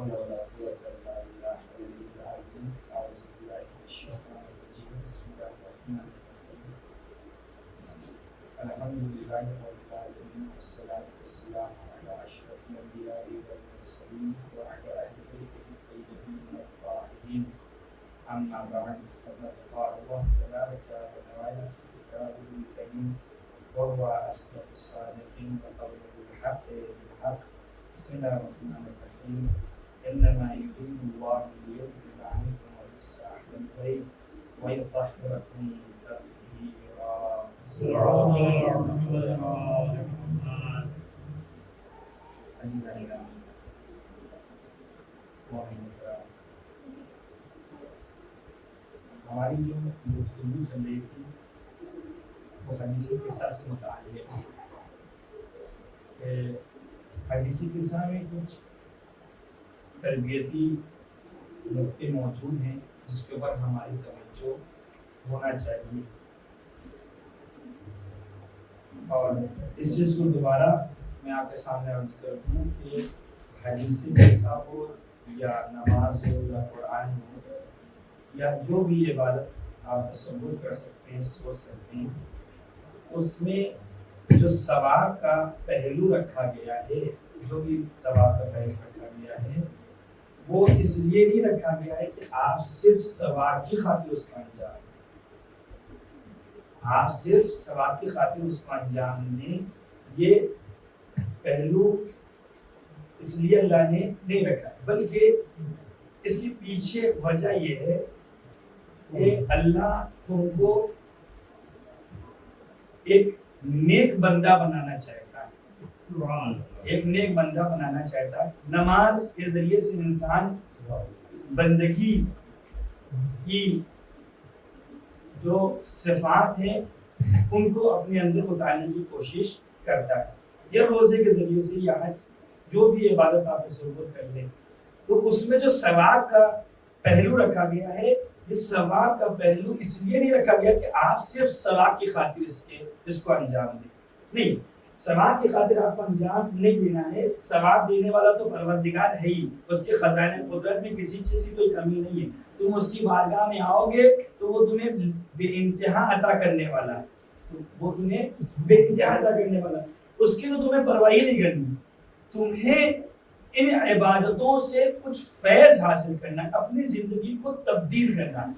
حول ولا قوة إلا بالله العلي العظيم. أعوذ بالله من الشيطان الرجيم. بسم الله الرحمن الرحيم. الحمد لله رب العالمين والصلاة والسلام على أشرف الأنبياء والمرسلين وعلى أهل بيته الطيبين الطاهرين. أما بعد فقد قال الله تبارك وتعالى في كتابه الكريم وهو أصدق الصادقين وقوله الحق بالحق. بسم الله الرحمن الرحيم. إنما يريد الله ليذهب عنكم الرجس أهل البيت ويطهركم تطهيرا. ہماری جو گفتگو چل رہی تھی وہ حدیثی قصہ سے متعلق ہے. حدیثی قصہ میں کچھ تربیتی نقطے موجود ہیں جس کے اوپر ہماری توجہ ہونا چاہیے، اور اس چیز کو دوبارہ میں آپ کے سامنے عرض کر دوں کہ حدیثی قصہ ہو یا نماز ہو یا قرآن ہو یا جو بھی عبادت آپ تصور کر سکتے ہیں، سوچ سکتے ہیں، اس میں جو ثواب کا پہلو رکھا گیا ہے، جو بھی ثواب کا پہلو رکھا گیا ہے وہ اس لیے نہیں رکھا گیا ہے کہ آپ صرف ثواب کی خاطر اس کا انجام دیں. آپ صرف ثواب کی خاطر اس کو انجام دیں، یہ پہلو اس لیے اللہ نے نہیں رکھا، بلکہ اس کے پیچھے وجہ یہ ہے کہ اللہ تم کو ایک نیک بندہ بنانا چاہتا ہے، ایک نیک بندہ بنانا چاہتا ہے. نماز کے ذریعے سے انسان بندگی کی جو صفات ہیں ان کو اپنے اندر اتارنے کی کوشش کرتا ہے. یا روزے کے ذریعے سے یا حج، جو بھی عبادت آپ تصور کر لیں، تو اس میں جو ثواب کا پہلو رکھا گیا ہے، یہ ثواب کا پہلو اس لیے نہیں رکھا گیا کہ آپ صرف ثواب کی خاطر اس کو انجام دیں. نہیں، ثواب کی خاطر آپ کو انجام نہیں دینا ہے. ثواب دینے والا تو پروردگار ہے ہی، اس کے خزانے قدرت میں کسی چیز کی کوئی کمی نہیں ہے. تم اس کی بارگاہ میں آؤ گے تو وہ تمہیں بے انتہا عطا کرنے والا ہے، وہ تمہیں بے انتہا عطا کرنے والا ہے. اس کی تو تمہیں پرواہ نہیں کرنی، تمہیں ان عبادتوں سے کچھ فیض حاصل کرنا ہے، اپنی زندگی کو تبدیل کرنا ہے،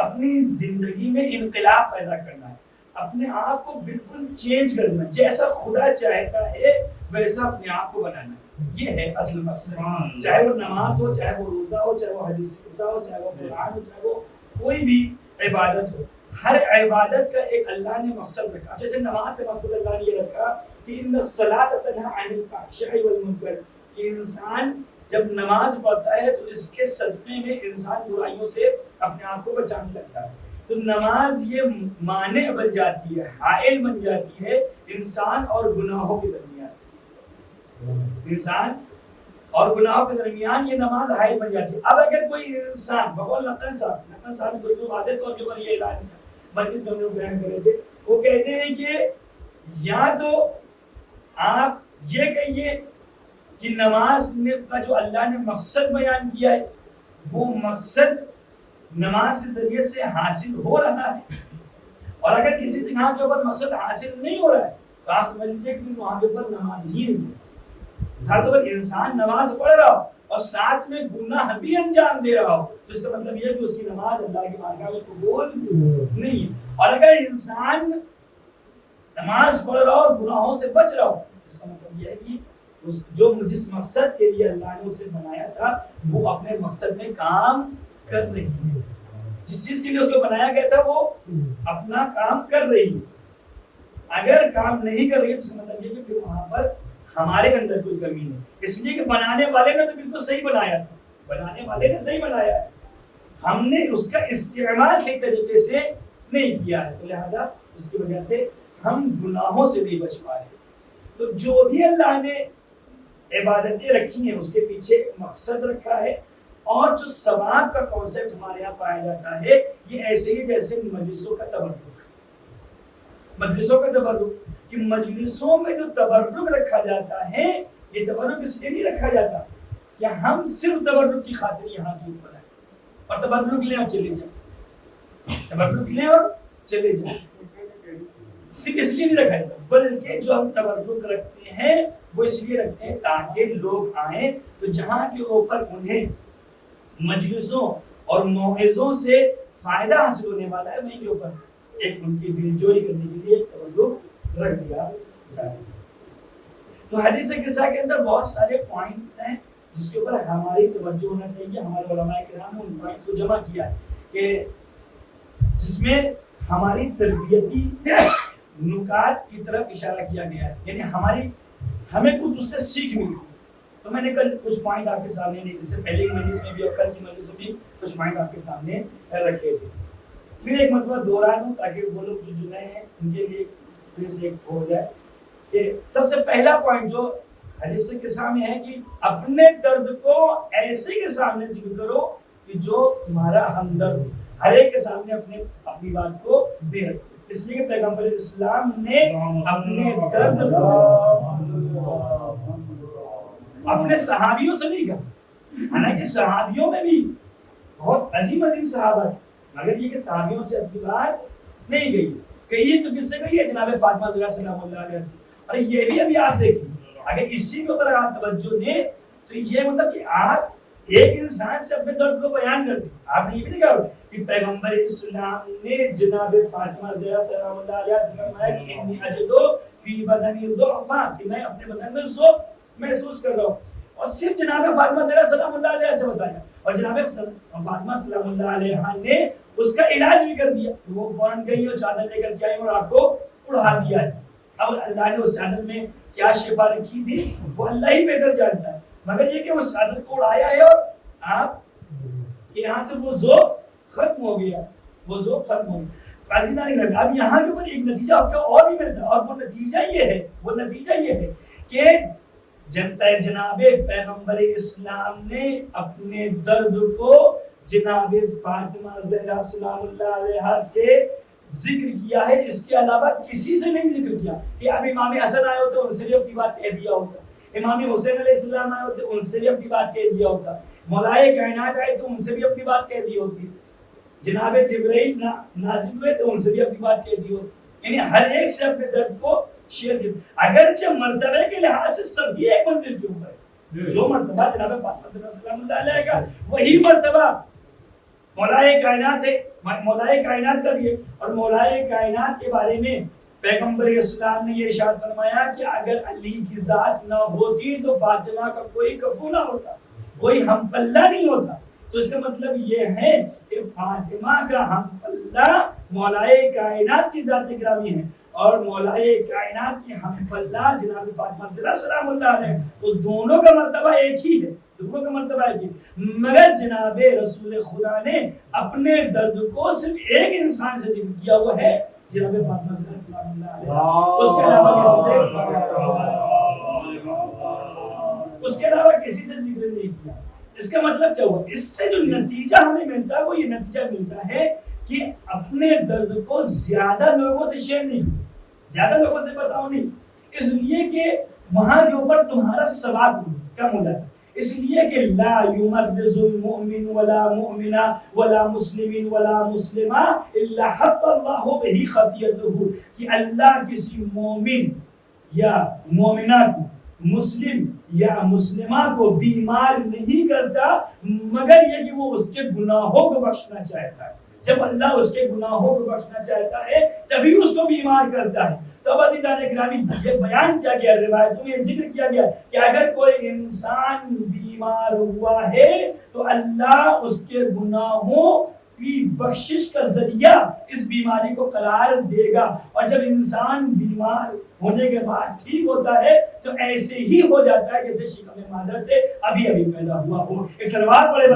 اپنی زندگی میں انقلاب پیدا کرنا ہے، اپنے آپ کو بالکل چینج کرنا ہے، جیسا خدا چاہتا ہے ویسا اپنے آپ کو بنانا ہے. یہ ہے اصل مقصد. چاہے وہ نماز ہو، چاہے وہ روزہ ہو، چاہے وہ حدیث قصہ ہو، چاہے وہ قرآن ہو، چاہے وہ کوئی بھی عبادت ہو، ہر عبادت کا ایک اللہ نے مقصد رکھا. جیسے نماز سے مقصد اللہ نے یہ رکھا کہ ان الصلاۃ تنہی عن الفحشاء والمنکر، کہ انسان جب نماز پڑھتا ہے تو اس کے صدقے میں انسان برائیوں سے اپنے آپ کو بچانے لگتا ہے. تو نماز یہ مانع بن جاتی ہے، حائل بن جاتی ہے انسان اور گناہوں کے درمیان. انسان اور گناہوں کے درمیان یہ نماز حائل بن جاتی ہے. اب اگر کوئی انسان بقول نقل صاحب نے بالکل واضح طور پر یہ اعلان مجلس میں بیان کرے تھے، وہ کہتے ہیں کہ یا تو آپ یہ کہیے کہ نماز کا جو اللہ نے مقصد بیان کیا ہے وہ مقصد نماز کے ذریعے سے حاصل ہو رہا ہے، اور اگر کسی جگہ کے اوپر مقصد حاصل نہیں ہو رہا ہے تو آپ سمجھ لیجیے کہ وہاں کے اوپر نماز ہی نہیں ہے. مثال طور پر انسان نماز پڑھ رہا ہو اور ساتھ میں گناہ بھی انجام دے رہا ہو تو اس کا مطلب یہ ہے کہ اس کی نماز اللہ کی بارگاہ میں قبول نہیں ہے. اور اگر انسان نماز پڑھ رہا ہو اور گناہوں سے بچ رہا ہو اس کا مطلب یہ ہے کہ جس مقصد کے لیے اللہ نے اسے بنایا تھا وہ اپنے مقصد میں کام کر رہی ہے. جس چیز کے لیے اس کو بنایا گیا تھا وہ اپنا کام کر رہی ہے. اگر کام نہیں کر رہی ہے تو اس کا مطلب یہ کہ پھر وہاں پر ہمارے اندر کوئی کمی ہے. اس لیے کہ بنانے والے نے تو بالکل صحیح بنایا تھا، بنانے والے نے صحیح بنایا ہے، ہم نے اس کا استعمال صحیح طریقے سے نہیں کیا ہے، تو لہذا اس کی وجہ سے ہم گناہوں سے نہیں بچ پا رہے. تو جو بھی اللہ نے عبادتیں رکھی ہیں اس کے پیچھے مقصد رکھا ہے، اور جو ثواب کا کانسیپٹ ہمارے یہاں پایا جاتا ہے یہ ایسے ہی جیسے مجلسوں کا تبرک، مجلسوں کا تبرک، کہ مجلسوں میں جو تبرک رکھا جاتا ہے یہ تبرک اس لیے نہیں رکھا جاتا کہ ہم صرف تبرک کی خاطر یہاں کے اوپر ہیں اور تبرک لیں اور چلے جائیں، تبرک لیں اور چلے جائیں. صرف اس لیے نہیں رکھا جاتا، بلکہ جو ہم تبرک رکھتے ہیں وہ اس لیے رکھتے ہیں تاکہ لوگ آئیں تو جہاں کے اوپر انہیں مجلسوں اور موعظوں سے فائدہ حاصل ہونے والا ہے وہیں کے اوپر ایک ان کی دل جوئی کرنے کے لیے تبرک رکھ دیا جائے. تو حدیث قصہ کے اندر بہت سارے پوائنٹس ہیں جس کے اوپر ہماری توجہ ہونا چاہیے. ہمارے علماء کرام نے ان پوائنٹس کو جمع کیا ہے کہ جس میں ہماری تربیتی نکات کی طرف اشارہ کیا گیا ہے، یعنی ہمیں کچھ اس سے سیکھ ملی. تو میں نے کل کچھ پوائنٹ آپ کے سامنے نہیں، اس سے پہلے کی مجلس میں بھی اور کل کی مجلس میں بھی کچھ پوائنٹ آپ کے سامنے رکھے تھے. پھر ایک مرتبہ دوہرا دوں تاکہ وہ لوگ جو نئے ہیں ان کے لیے پھر سے ایک ہو جائے کہ سب سے پہلا پوائنٹ جو حدیث کے سامنے ہے کہ اپنے درد کو ایسے کے سامنے ذکر کرو کہ جو تمہارا ہمدرد ہو. ہر ایک کے سامنے اپنی بات کو بے رکھو، اس لیے پیغمبر اسلام نے اپنے درد کو اپنے صحابیوں سے نہیں کہا. حالانکہ صحابیوں میں بھی بہت عظیم عظیم صحابہ تھے، مگر یہ کہ صحابیوں سے اپنی بات نہیں گئی. کہیے تو کس سے کہیے؟ جناب فاطمہ زہرا سلام اللہ علیہ سے. اور یہ بھی ابھی آپ دیکھیں، اگر اسی کے اوپر آپ توجہ دیں تو یہ مطلب کہ آپ ایک انسان سے اپنے درد کو بیان کرتے. آپ نے یہ بھی دیکھا کہ پیغمبر اسلام نے جناب فاطمہ زہرا سلام اللہ علیہ سے فرمایا کہ انی اجدو فی بدنی ضعفا، کہ میں اپنے بدن میں ضعف محسوس کر رہا ہوں. اور صرف جناب فاطمہ زہرا سلام اللہ علیہ سے بتایا اور جناب فاطمہ سلام اللہ علیہ نے اس کا علاج بھی کر دیا. وہ فوراً گئی اور چادر لے کر کے آئی اور آپ کو اڑا دیا ہے. اب اللہ نے اس چادر میں کیا شفا رکھی تھی وہ اللہ ہی بہتر جانتا ہے، مگر یہ کہ اس چادر کو اڑایا ہے اور آپ کے یہاں سے وہ ذوق ختم ہو گیا، وہ ذوق ختم ہو گیا. عزیزان گرامی، اب یہاں کے اوپر ایک نتیجہ آپ کو اور بھی ملتا ہے اور وہ نتیجہ یہ ہے کہ جناب پیغمبر اسلام نے اپنے درد کو جناب فاطمہ زہرا سلام اللہ علیہ سے ذکر کیا ہے، اس کے علاوہ کسی سے نہیں ذکر کیا. کہ اب امام حسن آئے ہوتے ان سے بھی اپنی بات کہہ دیا ہوتا، امام حسین علیہ السلام آئے ہوتے ان سے بھی اپنی بات کہہ دیا ہوتا، مولائے کائنات آئے تو ان سے بھی اپنی بات کہہ دی ہوتی، جناب جبرائیل نازل ہوئے تو ان سے بھی اپنی بات کہہ دی ہوتی. یعنی ہر ایک سے اپنے درد کو شیئر کیا. اگرچہ مرتبے کے لحاظ سے سب ایک منزل کے اوپر ہے، جو مرتبہ جناب فاطمہ سلام اللہ علیہ کا وہی مرتبہ مولائے کائنات ہے، مولائے کائنات کا بھی ہے. اور مولائے کائنات کے بارے میں پیغمبر اسلام نے یہ ارشاد فرمایا کہ اگر علی کی ذات نہ ہوتی تو فاطمہ کا کوئی کفو نہ ہوتا، کوئی ہم پلہ نہیں ہوتا. تو اس کا مطلب یہ ہے کہ فاطمہ کا ہم پلہ مولائے کائنات کی ذات گرامی ہے اور مولائے کائنات کی ہم پلہ جناب فاطمہ زہرا سلام اللہ علیہ. تو دونوں کا مرتبہ ایک ہی ہے، دونوں کا مرتبہ ایک ہی. مگر جناب رسول خدا نے اپنے درد کو صرف ایک انسان سے ذکر کیا ہوا ہے، جناب فاطمہ زہرا سلام اللہ علیہ. اس کے علاوہ کسی سے ذکر نہیں کیا. اس کا مطلب کیا ہوا؟ اس سے جو نتیجہ ہمیں ملتا ہے وہ یہ نتیجہ ملتا ہے کہ اپنے درد کو زیادہ لوگوں سے شیئر نہیں کرو، زیادہ لوگوں سے بتاؤ نہیں، اس لیے کہ وہاں کے اوپر تمہارا ثواب کم ہو جاتا ہے. اس لیے کہ لا یمرض المؤمن ولا مؤمنہ ولا مسلم ولا مسلمہ الا حط اللہ بہ خطیئتہ، کہ اللہ کسی مومن یا مومنہ کو، مسلم یا مسلمہ کو بیمار نہیں کرتا مگر یہ کہ وہ اس کے گناہوں کو بخشنا چاہتا ہے. جب اللہ اس کے گناہوں کو بخشنا چاہتا ہے تبھی اس کو بیمار کرتا ہے. تو عزیزان گرامی، یہ بیان کیا گیا، روایتوں میں ذکر کیا گیا کہ اگر کوئی انسان بیمار ہوا ہے تو اللہ اس کے گناہوں کی بخشش کا ذریعہ اس بیماری کو قرار دے گا. اور جب انسان بیمار ہونے کے بعد ٹھیک ہوتا ہے تو ایسے ہی ہو جاتا ہے جیسے شکم مادر سے ابھی ابھی پیدا ہوا ہو. ایک سلوات پڑھے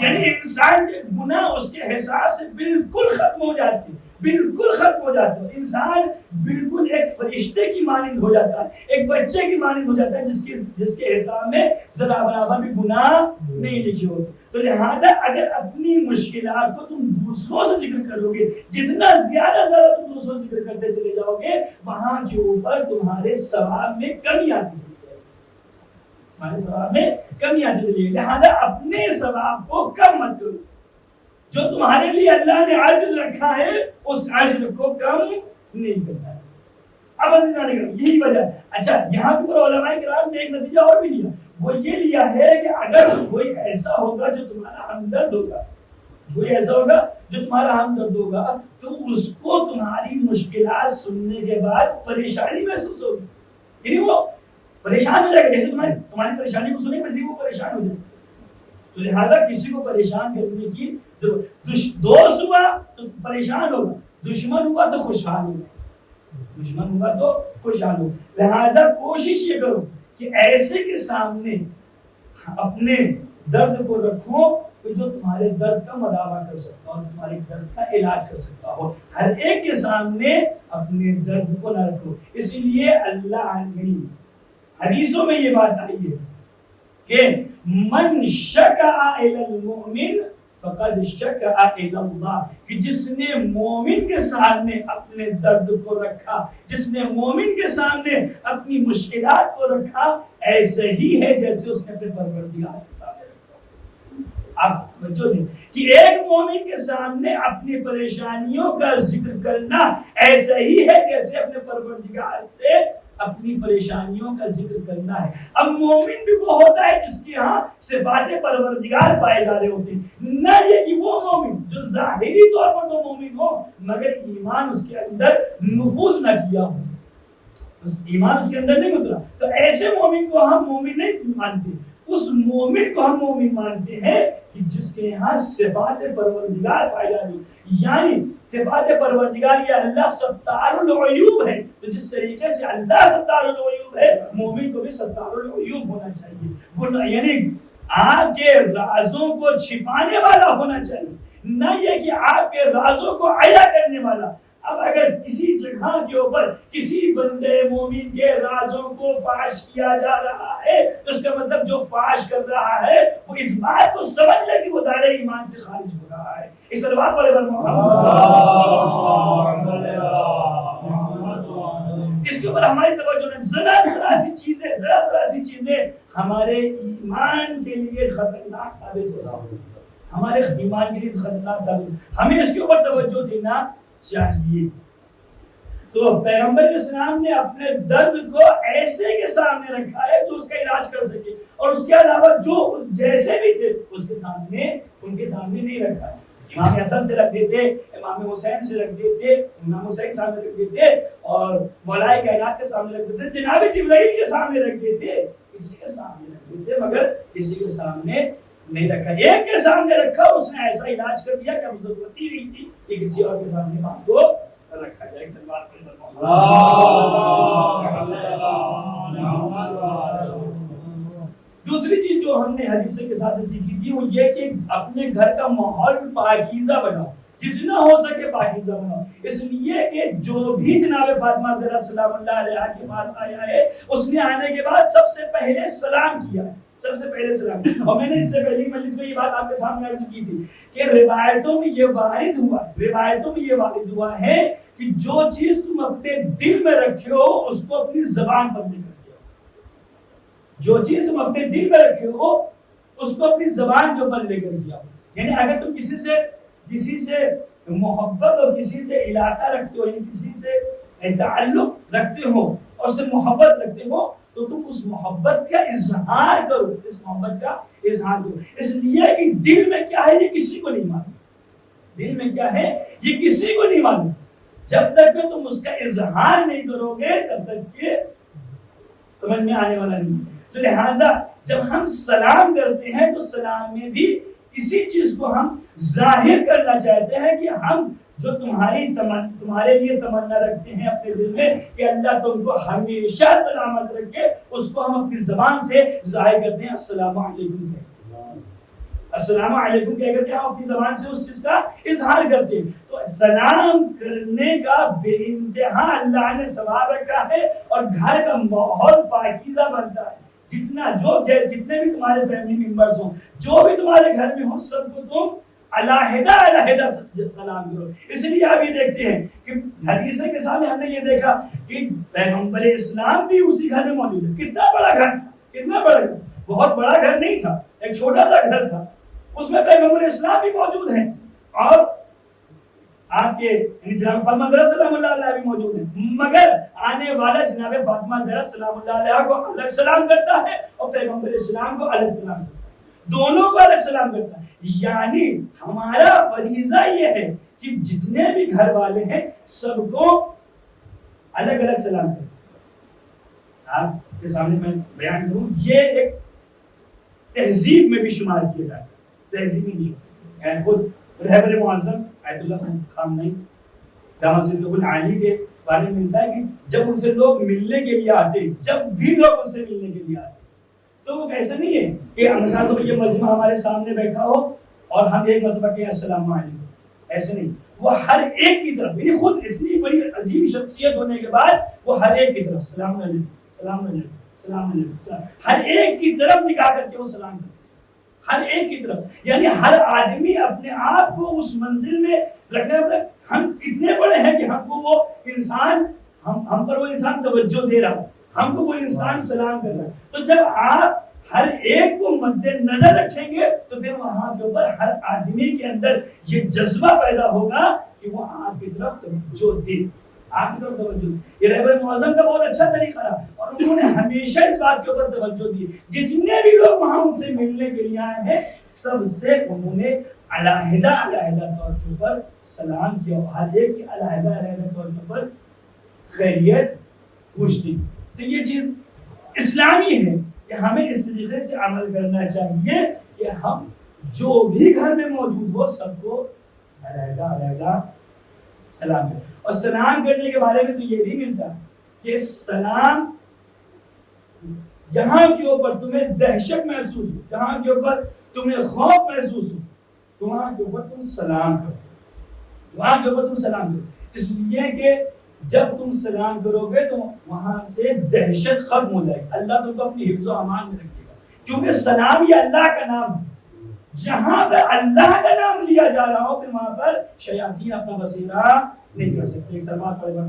یعنی انسان کے گناہ اس کے حساب سے بالکل ختم ہو جاتے ہیں، بالکل ختم ہو جاتے ہیں. انسان بالکل ایک فرشتے کی مانند ہو جاتا ہے, ایک بچے کی مانند ہو جاتا ہے جس کے حساب میں ذرا برابر بھی گناہ نہیں لکھے ہوتے. تو لہذا اگر اپنی مشکلات کو تم دوسروں سے ذکر کرو گے, جتنا زیادہ تم دوسروں سے ذکر کرتے چلے جاؤ گے, وہاں کے اوپر تمہارے ثواب میں کمی آتی چلی جائے گی, تمہارے ثواب میں کمی آتی چلی جائے گی. لہذا اپنے ثواب کو کم مت کرو. جو تمہارے لیے اللہ نے عجز رکھا ہے اس عجز کو کم نہیں کرنا ہے. اب یہی وجہ. اچھا, یہاں پر علماء کرام نے ایک نتیجہ اور بھی لیا, وہ یہ لیا ہے کہ اگر کوئی ایسا ہوگا جو تمہارا ہمدرد ہوگا, کوئی ایسا ہوگا جو تمہارا ہمدرد ہوگا, تو اس کو تمہاری مشکلات سننے کے بعد پریشانی محسوس ہوگی, یعنی وہ پریشان ہو جائے گا. جیسے تمہاری پریشانی کو سنے ویسے وہ پریشان ہو جائے گا. تو لہذا کسی کو پریشان کرنے کی ضرورت. دوست ہوا تو پریشان ہوگا, دشمن ہوا تو خوشحال ہوگا, لہذا کوشش یہ کرو کہ ایسے کے سامنے اپنے درد کو رکھو جو تمہارے درد کا مداوا کر سکتا ہو, تمہارے درد کا علاج کر سکتا ہو. ہر ایک کے سامنے اپنے درد کو نہ رکھو. اسی لیے اللہ حدیثوں میں یہ بات آئی ہے کہ من شکا الی المؤمن فقد شکا الی اللہ, کہ جس نے مومن کے سامنے اپنے درد کو رکھا, جس نے مومن کے سامنے اپنی مشکلات کو رکھا, ایسے ہی ہے جیسے اس نے اپنے پروردگار کے سامنے رکھا. آپ توجہ دیں کہ ایک مومن کے سامنے اپنی پریشانیوں کا ذکر کرنا ایسے ہی ہے جیسے اپنے پروردگار سے اپنی پریشانیوں کا ذکر کرنا ہے. اب مومن بھی وہ ہوتا ہے جس کے ہاں صفات پروردگار پائے جا رہے ہوتے ہیں, نہ یہ کہ وہ مومن جو ظاہری طور پر تو مومن ہو مگر ایمان اس کے اندر نفوذ نہ کیا ہو, ایمان اس کے اندر نہیں اترا. تو ایسے مومن کو ہم مومن نہیں مانتے, اس مومن کو ہم مومن مانتے ہیں کہ جس کے یہاں صفات پروردگار پائی جا رہی. یعنی صفات پروردگار یہ اللہ ستار العیوب ہے, تو جس طریقے سے اللہ ستار العیوب ہے مومن کو بھی ستار العیوب ہونا چاہیے, یعنی آپ کے رازوں کو چھپانے والا ہونا چاہیے, نہ یہ کہ آپ کے رازوں کو عیا کرنے والا. اب اگر کسی جگہ کے اوپر کسی بندے مومن کے رازوں کو فاش کیا جا رہا ہے تو اس کا مطلب جو فاش کر رہا ہے وہ اس بات کو سمجھ لے کہ وہ دائرہ ایمان سے خارج ہو رہا ہے. اس بات بڑے بر اس کے اوپر ہماری توجہ ہے. ذرا سی چیزیں ہمارے ایمان کے لیے خطرناک ثابت ہو سکتی ہیں, ہمارے ایمان کے لیے خطرناک ثابت, ہمیں اس کے اوپر توجہ دینا چاہیے. تو پیغمبر اسلام نے اپنے درد کو ایسے کے سامنے رکھا ہے جو اس کا علاج کر سکے, اور اس کے علاوہ جو جیسے بھی تھے اس کے سامنے ان کے سامنے نہیں رکھا. امام حسن سے رکھ دیتے, امام حسین سے رکھ دیتے, امام حسین سامنے رکھ دیتے, اور مولائے کائنات کے سامنے رکھ دیتے, جناب جبرائیل کے سامنے رکھ دیتے, کسی کے سامنے رکھ دیتے مگر کسی کے سامنے نہیں رکھا. ایک کے سامنے رکھا, اس نے ایسا علاج کر دیا کہ اب ضرورت ہی نہیں تھی کہ کسی اور کے سامنے بات کو رکھا جائے. دوسری چیز جو ہم نے حدیث کے ساتھ سیکھی تھی وہ یہ کہ اپنے گھر کا ماحول پاکیزہ بناؤ, جتنا ہو سکے پاکیزہ بناؤ. اس لیے کہ جو بھی جناب فاطمہ زہرا سلام اللہ علیہا کے پاس آیا ہے اس نے آنے کے بعد سب سے پہلے سلام کیا ہے, سب سے پہلے سلام. اور میں نے اس سے پہلی مجلس میں یہ بات آپ کے سامنے عرض کی تھی کہ روایتوں میں یہ وارد ہوا ہے کہ جو چیز تم اپنے دل میں رکھے ہو اس کو اپنی زبان پر لے کر کے آؤ. جو چیز تم اپنے دل میں رکھے ہو اس کو اپنی زبان کے اوپر لے کر کے آؤ. یعنی اگر تم کسی سے محبت اور کسی سے علاقہ رکھتے ہو, یعنی کسی سے تعلق رکھتے ہو اور اس سے محبت رکھتے ہو تو تم اس محبت کا اظہار کرو, اس لیے کہ دل میں کیا ہے یہ کسی کو نہیں معلوم. دل میں کیا ہے یہ کسی کو نہیں معلوم. جب تک کہ تم اس کا اظہار نہیں کرو گے تب تک یہ سمجھ میں آنے والا نہیں. تو لہٰذا جب ہم سلام کرتے ہیں تو سلام میں بھی اسی چیز کو ہم ظاہر کرنا چاہتے ہیں کہ ہم جو تمہارے لیے تمنا رکھتے ہیں اپنے دل میں کہ اللہ تم کو ہمیشہ سلامت رکھے, اس کو ہم اپنی زبان سے ظاہر کرتے ہیں. السلام علیکم, السلام علیکم کہہ کر کے ہم اپنی زبان سے اس چیز کا اظہار کرتے ہیں. تو سلام کرنے کا بے انتہا اللہ نے ثواب رکھا ہے اور گھر کا ماحول پاکیزہ بنتا ہے. جتنے بھی تمہارے فیملی ممبرز ہوں, جو بھی تمہارے گھر میں ہوں, سب کو تم علیحدہ سلام کرو. اس لیے آپ یہ دیکھتے ہیں کہ حدیث کے سامنے ہم نے یہ دیکھا کہ پیغمبر اسلام بھی اسی گھر میں موجود ہے. کتنا بڑا گھر, کتنا بڑا گھر, بہت بڑا گھر نہیں تھا, ایک چھوٹا سا گھر تھا, اس میں پیغمبر اسلام بھی موجود ہیں اور آپ کے جناب فاطمہ زہرا سلام اللہ علیہ بھی موجود ہیں. مگر آنے والا جناب فاطمہ زہرا سلام اللہ علیہ کو الگ سلام کرتا ہے اور پیغمبر اسلام کو الگ سلام کرتا ہے, دونوں کو الگ سلام کرتا ہے. یعنی ہمارا فریضہ یہ ہے کہ جتنے بھی گھر والے ہیں سب کو الگ الگ سلام کریں. آپ کے سامنے میں بیان کروں, یہ ایک تہذیب میں بھی شمار کیا جاتا ہے. تہذیب میں بھی خود رہبر معظم آیت اللہ خامنئی دامت ظلہ العالی کے بارے میں ملتا ہے کہ جب ان سے لوگ ملنے کے لیے آتے, جب بھی لوگ ان سے ملنے کے لیے آتے, تو وہ ایسا نہیں ہے کہ مثلا تو یہ مجمع ہمارے سامنے بیٹھا ہو اور ہم ایک مرتبہ کہ السلام علیکم, ایسے نہیں. وہ ہر ایک کی طرف, یعنی خود اتنی بڑی عظیم شخصیت ہونے کے بعد وہ ہر ایک کی طرف سلام علیکم سلام علیکم سلام علیکم, ہر ایک کی طرف نکاح کر کے وہ سلام کرتے, ہر ایک کی طرف. یعنی ہر آدمی اپنے آپ کو اس منزل میں رکھنے, مطلب ہم کتنے بڑے ہیں کہ ہم کو وہ انسان, ہم پر وہ انسان توجہ دے رہا, ہم کو وہ انسان سلام کر رہا ہے. تو جب آپ ہر ایک کو مد نظر رکھیں گے تو پھر وہاں کے اوپر ہر آدمی کے اندر یہ جذبہ پیدا ہوگا کہ وہ آپ کی طرف توجہ دے, آپ کی طرف توجہ. یہ رہبر معظم کا بہت اچھا طریقہ رہا اور انہوں نے ہمیشہ اس بات کے اوپر توجہ دی. جتنے بھی لوگ وہاں ان سے ملنے کے لیے آئے ہیں سب سے انہوں نے علیحدہ طور کے اوپر سلام کیا, ہر ایک کی علیحدہ طور کے اوپر خیریت پوچھتی. تو یہ چیز اسلامی ہے کہ ہمیں اس طریقے سے عمل کرنا چاہیے کہ ہم جو بھی گھر میں موجود ہو سب کو علیحدہ سلام کریں. اور سلام کرنے کے بارے میں تو یہ بھی ملتا ہے کہ سلام جہاں کے اوپر تمہیں دہشت محسوس ہو, جہاں کے اوپر تمہیں خوف محسوس ہو, وہاں کے اوپر تم سلام کرو, وہاں کے اوپر تم سلام کرو. اس لیے کہ جب تم سلام کرو گے تو وہاں سے دہشت ختم ہو جائے گی, اللہ تم کو اپنی حفظ و امان میں رکھے گا, کیونکہ سلام یہ اللہ کا نام ہے. جہاں پر اللہ کا نام لیا جا رہا ہو پھر وہاں پر شیاطین اپنا بسیرا نہیں کر سکتے. ایک سلوات پڑھے گا.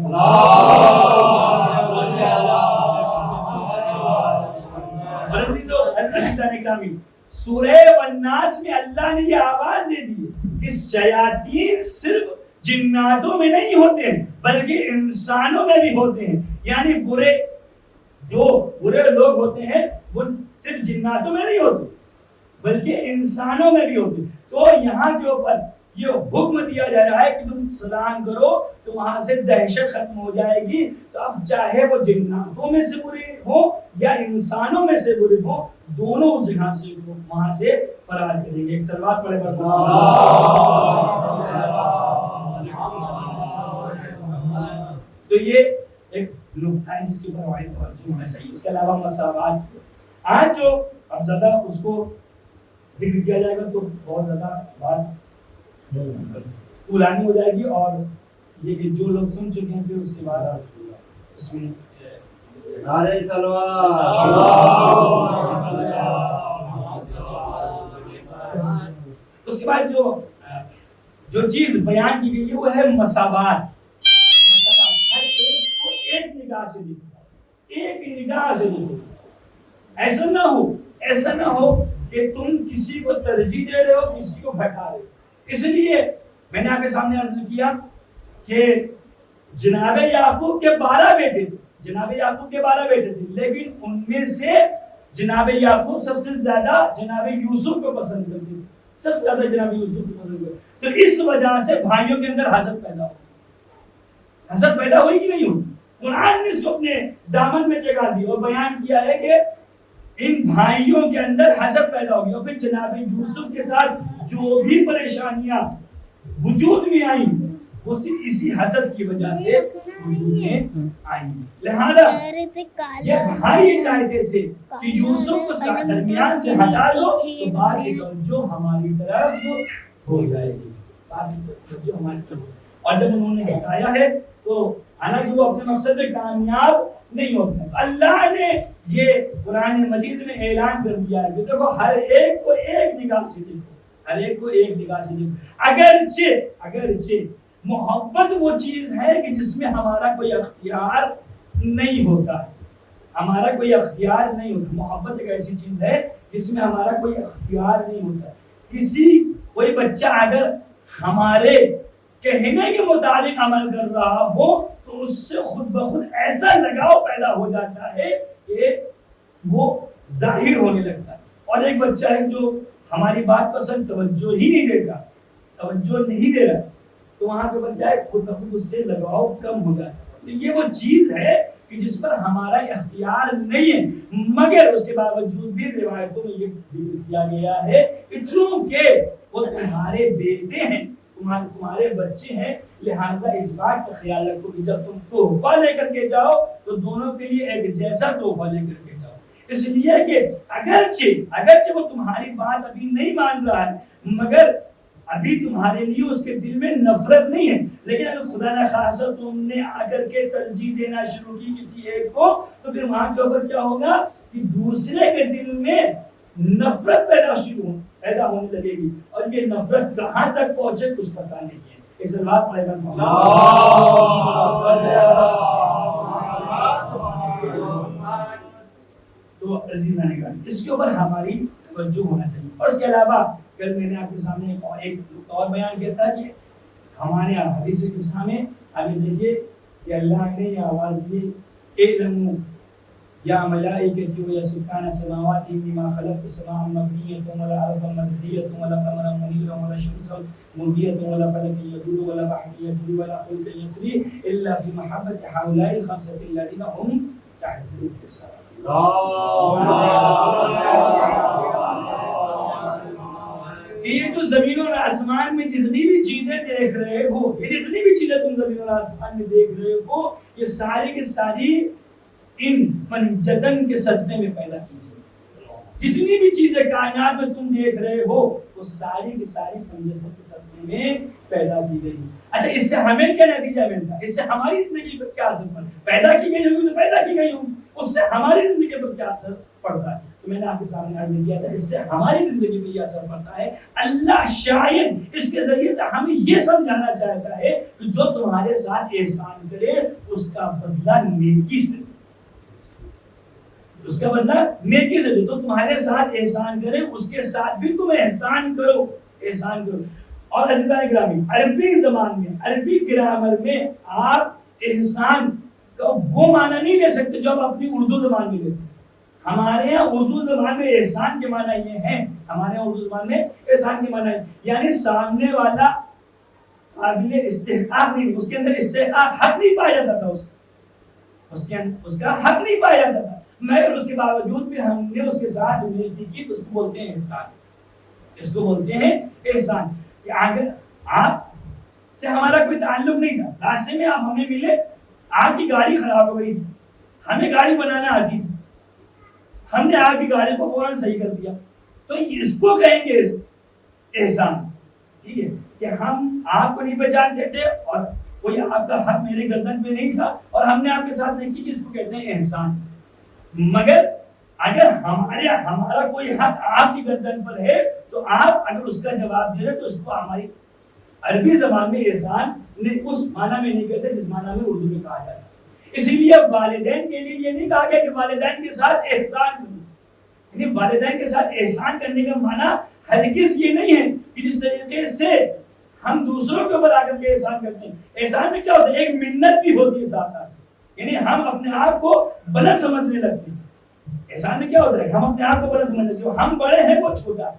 سورہ والناس میں اللہ نے یہ آواز دے دی کہ شیاطین صرف جناتوں میں نہیں ہوتے ہیں بلکہ انسانوں میں بھی ہوتے ہیں. یعنی جو برے لوگ ہوتے ہیں وہ صرف جناتوں میں نہیں ہوتے بلکہ انسانوں میں بھی ہوتے. تو یہاں کے اوپر یہ حکم دیا جا رہا ہے کہ تم سلام کرو تو وہاں سے دہشت ختم ہو جائے گی. تو اب چاہے وہ جناتوں میں سے برے ہوں یا انسانوں میں سے برے ہوں, دونوں اس جگہ سے وہاں سے فرار کریں گے. ایک سلوات پڑھے بس. تو یہ ایک نقطہ ہے جس کے اوپر ہماری توجہ ہونا چاہیے. اس کے علاوہ مساوات, آج جو اب زیادہ اس کو ذکر کیا جائے گا تو بہت زیادہ بات طولانی ہو جائے گی, اور یہ کہ جو لوگ سن چکے ہیں پھر اس کے بعد اس میں اس کے بعد جو چیز بیان کی گئی ہے وہ ہے مساوات. ہر ایک کو ایک نگاہ سے دیکھو, ایک نگاہ سے دیکھو. ایسا نہ ہو کہ تم کسی کو ترجیح دے رہے ہو, کسی کو گھٹا رہے ہو. اس لیے میں نے آپ کے سامنے عرض کیا کہ جناب یعقوب کے 12 بیٹے تھے, لیکن ان میں سے جناب یعقوب سب سے زیادہ جناب یوسف کو پسند کرتے تھے, سب سے زیادہ جناب یوسف کو پسند کرتے. تو اس وجہ سے بھائیوں کے اندر حسد پیدا ہوئی کہ نہیں ہوئی. قرآن نے اس کو اپنے دامن میں جگہ دی اور بیان کیا ہے کہ ان بھائیوں کے اندر حسد پیدا ہوگی. اور پھر جناب یوسف کے ساتھ جو بھی پریشانیاں وجود میں آئیں وہ صرف اسی حسد کی وجہ سے وجود میں آئی. لہذا یہ بھائی یہ چاہتے تھے کہ یوسف کو درمیان سے ہٹا دو تو بات کی توجہ ہماری طرف ہو جائے گی. بات کی توجہ ہماری طرف. اور جب انہوں نے ہٹایا ہے تو حالانکہ وہ اپنے مقصد میں کامیاب نہیں ہوتے. اللہ نے یہ قرآن مجید میں اعلان کر دیا ہے کہ دیکھو ہر ایک کو ایک نگاہ سے دیکھو, ہر ایک کو ایک نگاہ سے دیکھو. اگرچہ محبت وہ چیز ہے کہ جس میں ہمارا کوئی اختیار نہیں ہوتا, ہمارا کوئی اختیار نہیں ہوتا. محبت ایک ایسی چیز ہے جس میں ہمارا کوئی اختیار نہیں ہوتا. کوئی بچہ اگر ہمارے کہنے کے مطابق عمل کر رہا ہو تو اس سے خود بخود ایسا لگاؤ پیدا ہو جاتا ہے کہ وہ ظاہر ہونے لگتا ہے. اور ایک بچہ ہے جو ہماری بات پسند توجہ ہی نہیں دیتا, توجہ نہیں دے رہا, تو وہاں پہ بچہ خود بخود اس سے لگاؤ کم ہو جاتا ہے. یہ وہ چیز ہے کہ جس پر ہمارا اختیار نہیں ہے, مگر اس کے باوجود بھی روایتوں میں یہ ذکر کیا گیا ہے کہ چونکہ وہ تمہارے بیٹے ہیں, تمہارے بچے ہیں, لہٰذا اس بات کا خیال رکھو کہ جب تم تحفہ لے کر کے جاؤ تو دونوں کے لیے ایک جیسا تحفہ لے کر کے جاؤ. اس لیے کہ اگرچہ وہ تمہاری بات ابھی نہیں مان رہا ہے, مگر ابھی تمہارے لیے اس کے دل میں نفرت نہیں ہے, لیکن اگر خدا نہ خاصہ تم نے آ کر کے ترجیح دینا شروع کی کسی ایک کو, تو پھر وہاں کے اوپر کیا ہوگا کہ دوسرے کے دل میں نفرت پیدا ہونے لگے گی, اور یہ نفرت کہاں تک پہنچے کچھ پتہ نہیں ہے. اس بات تو عزیزان گرامی اس کے اوپر ہماری توجہ ہونا چاہیے. اور اس کے علاوہ کل میں نے آپ کے سامنے ایک اور بیان کیا تھا کہ ہمارے حدیث کے سامنے ہمیں دیکھیے کہ اللہ نے یہ آواز دی اعلموا یا ملائکتی و یا سکان السماوات انی ما خلقت السماء مبنیۃ ولا الارض مبنیۃ ولا قمر منیر ولا شمس مضیۃ ولا فلک یدور ولا بحر یجری ولا فلک یسری الا فی محبت هؤلاء الخمسة الذین هم تحت السماء. یہ جو زمین اور آسمان میں جتنی بھی چیزیں دیکھ رہے ہو, یہ جتنی بھی چیزیں تم زمین اور آسمان میں دیکھ رہے ہو, یہ ساری کی ساری ان پنجتن کے صدقے میں پیدا کی گئی. جتنی بھی چیزیں کائنات میں تم دیکھ رہے ہو وہ ساری کی ساری پنجتن کے صدقے میں پیدا کی گئی. اچھا اس سے ہمیں کیا نتیجہ ملتا ہے, اس سے ہماری زندگی پر کیا اثر پڑتا ہے؟ پیدا کی گئی ہوگی تو پیدا کی گئی ہوگی, اس سے ہماری زندگی پر کیا اثر پڑتا ہے؟ تو میں نے آپ کے سامنے عرض کیا تھا اس سے ہماری زندگی میں یہ اثر پڑتا ہے. اللہ شاید اس کے ذریعے سے ہمیں یہ سمجھانا چاہتا ہے کہ جو تمہارے ساتھ احسان کرے اس کا بدلہ نیکی سے, اس کا بدلہ نیکی سے دے. تو تمہارے ساتھ احسان کرے اس کے ساتھ بھی تم احسان کرو, احسان کرو. اور عزیزان گرامی عربی زبان میں, عربی گرامر میں آپ احسان کا وہ معنی نہیں لے سکتے جو آپ اپنی اردو زبان میں لیتے ہیں. ہمارے یہاں اردو زبان میں احسان کے معنی یہ ہیں, ہمارے یہاں اردو زبان میں احسان کے معنی ہے یعنی سامنے والا قابل استحقاق نہیں, اس کے اندر استحقاق حق نہیں پایا جاتا تھا, اس کا حق نہیں پایا جاتا تھا, مگر اس کے باوجود بھی ہم نے اس کے ساتھ نیکی کی تو اس کو بولتے ہیں احسان. اس کو بولتے ہیں احسان. کہ اگر آپ سے ہمارا کوئی تعلق نہیں تھا, راستے میں آپ ہمیں ملے, آپ کی گاڑی خراب ہو گئی, ہمیں گاڑی بنانا آتی تھی, ہم نے آپ کی گاڑی کو فوراً صحیح کر دیا, تو اس کو کہیں گے احسان. ٹھیک ہے کہ ہم آپ کو نہیں پہچانتے تھے اور کوئی آپ کا حق میرے گردن پہ نہیں تھا اور ہم نے آپ کے ساتھ نہیں کی, اس کو کہتے ہیں احسان. مگر اگر ہمارا کوئی حق آپ کی گردن پر ہے تو آپ اگر اس کا جواب دے رہے تو اس کو ہماری عربی زبان میں احسان اس معنی میں نہیں کہتے جس معنی میں اردو میں کہا جاتا ہے. اسی لیے والدین کے لیے یہ نہیں کہا گیا کہ والدین کے ساتھ احسان کرو, یعنی والدین کے ساتھ احسان کرنے کا معنی ہرگز یہ نہیں ہے کہ جس طریقے سے ہم دوسروں کے اوپر آ کر کے احسان کرتے ہیں. احسان میں کیا ہوتا ہے, ایک منت بھی ہوتی ہے ساتھ ساتھ, یعنی ہم اپنے آپ کو بلند سمجھنے لگتے ہیں. احسان میں کیا ہوتا ہے, ہم اپنے آپ کو بلند سمجھنے لگتے ہیں, ہم بڑے ہیں وہ چھوٹا ہے,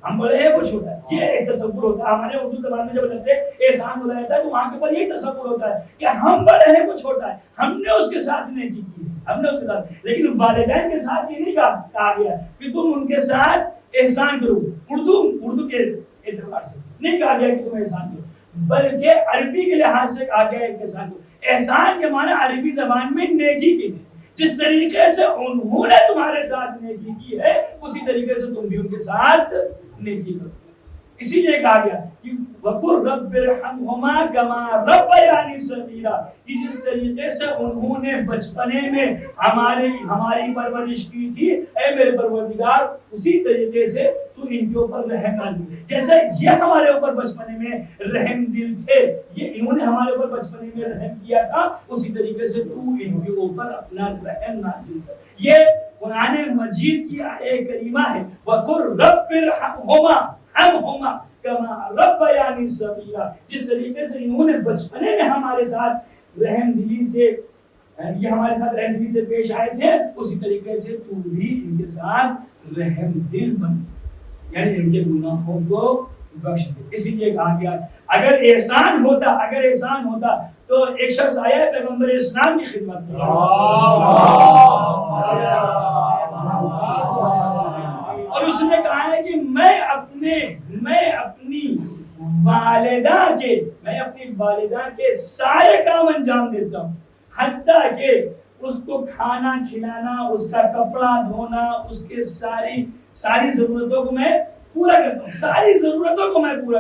ہم بڑے ہیں وہ چھوٹا ہے, یہ ایک تصور ہوتا ہے. ہمارے اردو زبان میں جب لفظ احسان ہو رہتا ہے تو وہاں کے اوپر یہی تصور ہوتا ہے کہ ہم بڑے ہیں وہ چھوٹا ہے, ہم نے اس کے ساتھ نیکی کی, ہم نے اس کے ساتھ. لیکن والدین کے ساتھ یہ نہیں کہا گیا کہ تم ان کے ساتھ احسان کرو. اردو کے اعتبار سے نہیں کہا گیا کہ تم احسان کرو. بلکہ عربی کے لحاظ سے کہا گیا ہے احسان کو. احسان کے معنی عربی زبان میں نیکی کے ہیں. جس طریقے سے انہوں نے تمہارے ساتھ نیکی کی ہے اسی طریقے سے تم بھی ان کے ساتھ نیکی کرو. اسی لیے کہا گیا کہ وَقُلْ رَبِّ ارْحَمْهُمَا كَمَا رَبَّيَانِي صَغِيرًا, کہ جس طریقے سے انہوں نے بچپنے میں ہماری پرورش کی تھی اے میرے پروردگار اسی طریقے سے تو ان کے اوپر رحم نازل. جیسے یہ ہمارے اوپر بچپنے میں رحم دل تھے, یہ انہوں نے ہمارے اوپر بچپنے میں رحم کیا تھا, اسی طریقے سے تو ان کے اوپر اپنا رحم نازل کر. یہ قرآن مجید کی آیت کریمہ ہے. وَقُلْ رَبِّ ارْحَمْهُمَا کما ربیانی صغیرا, جس طریقے سے انہوں نے بچپنے میں ہمارے ساتھ رحم دلی سے پیش آئے تھے اسی طریقے سے تو بھی ان کے ساتھ رحم دل بن, یعنی ان کے گناہوں کو بخش دے. اسی لیے کہا گیا اگر احسان ہوتا تو ایک شخص آیا پیغمبر اسلام کی خدمت میں اور اس نے کہا ہے کہ میں اپنی والدہ کے سارے کام انجام دیتا ہوں, حتیٰ کہ اس کو کھانا کھلانا, اس کا کپڑا دھونا, اس کے ساری ضرورتوں کو میں پورا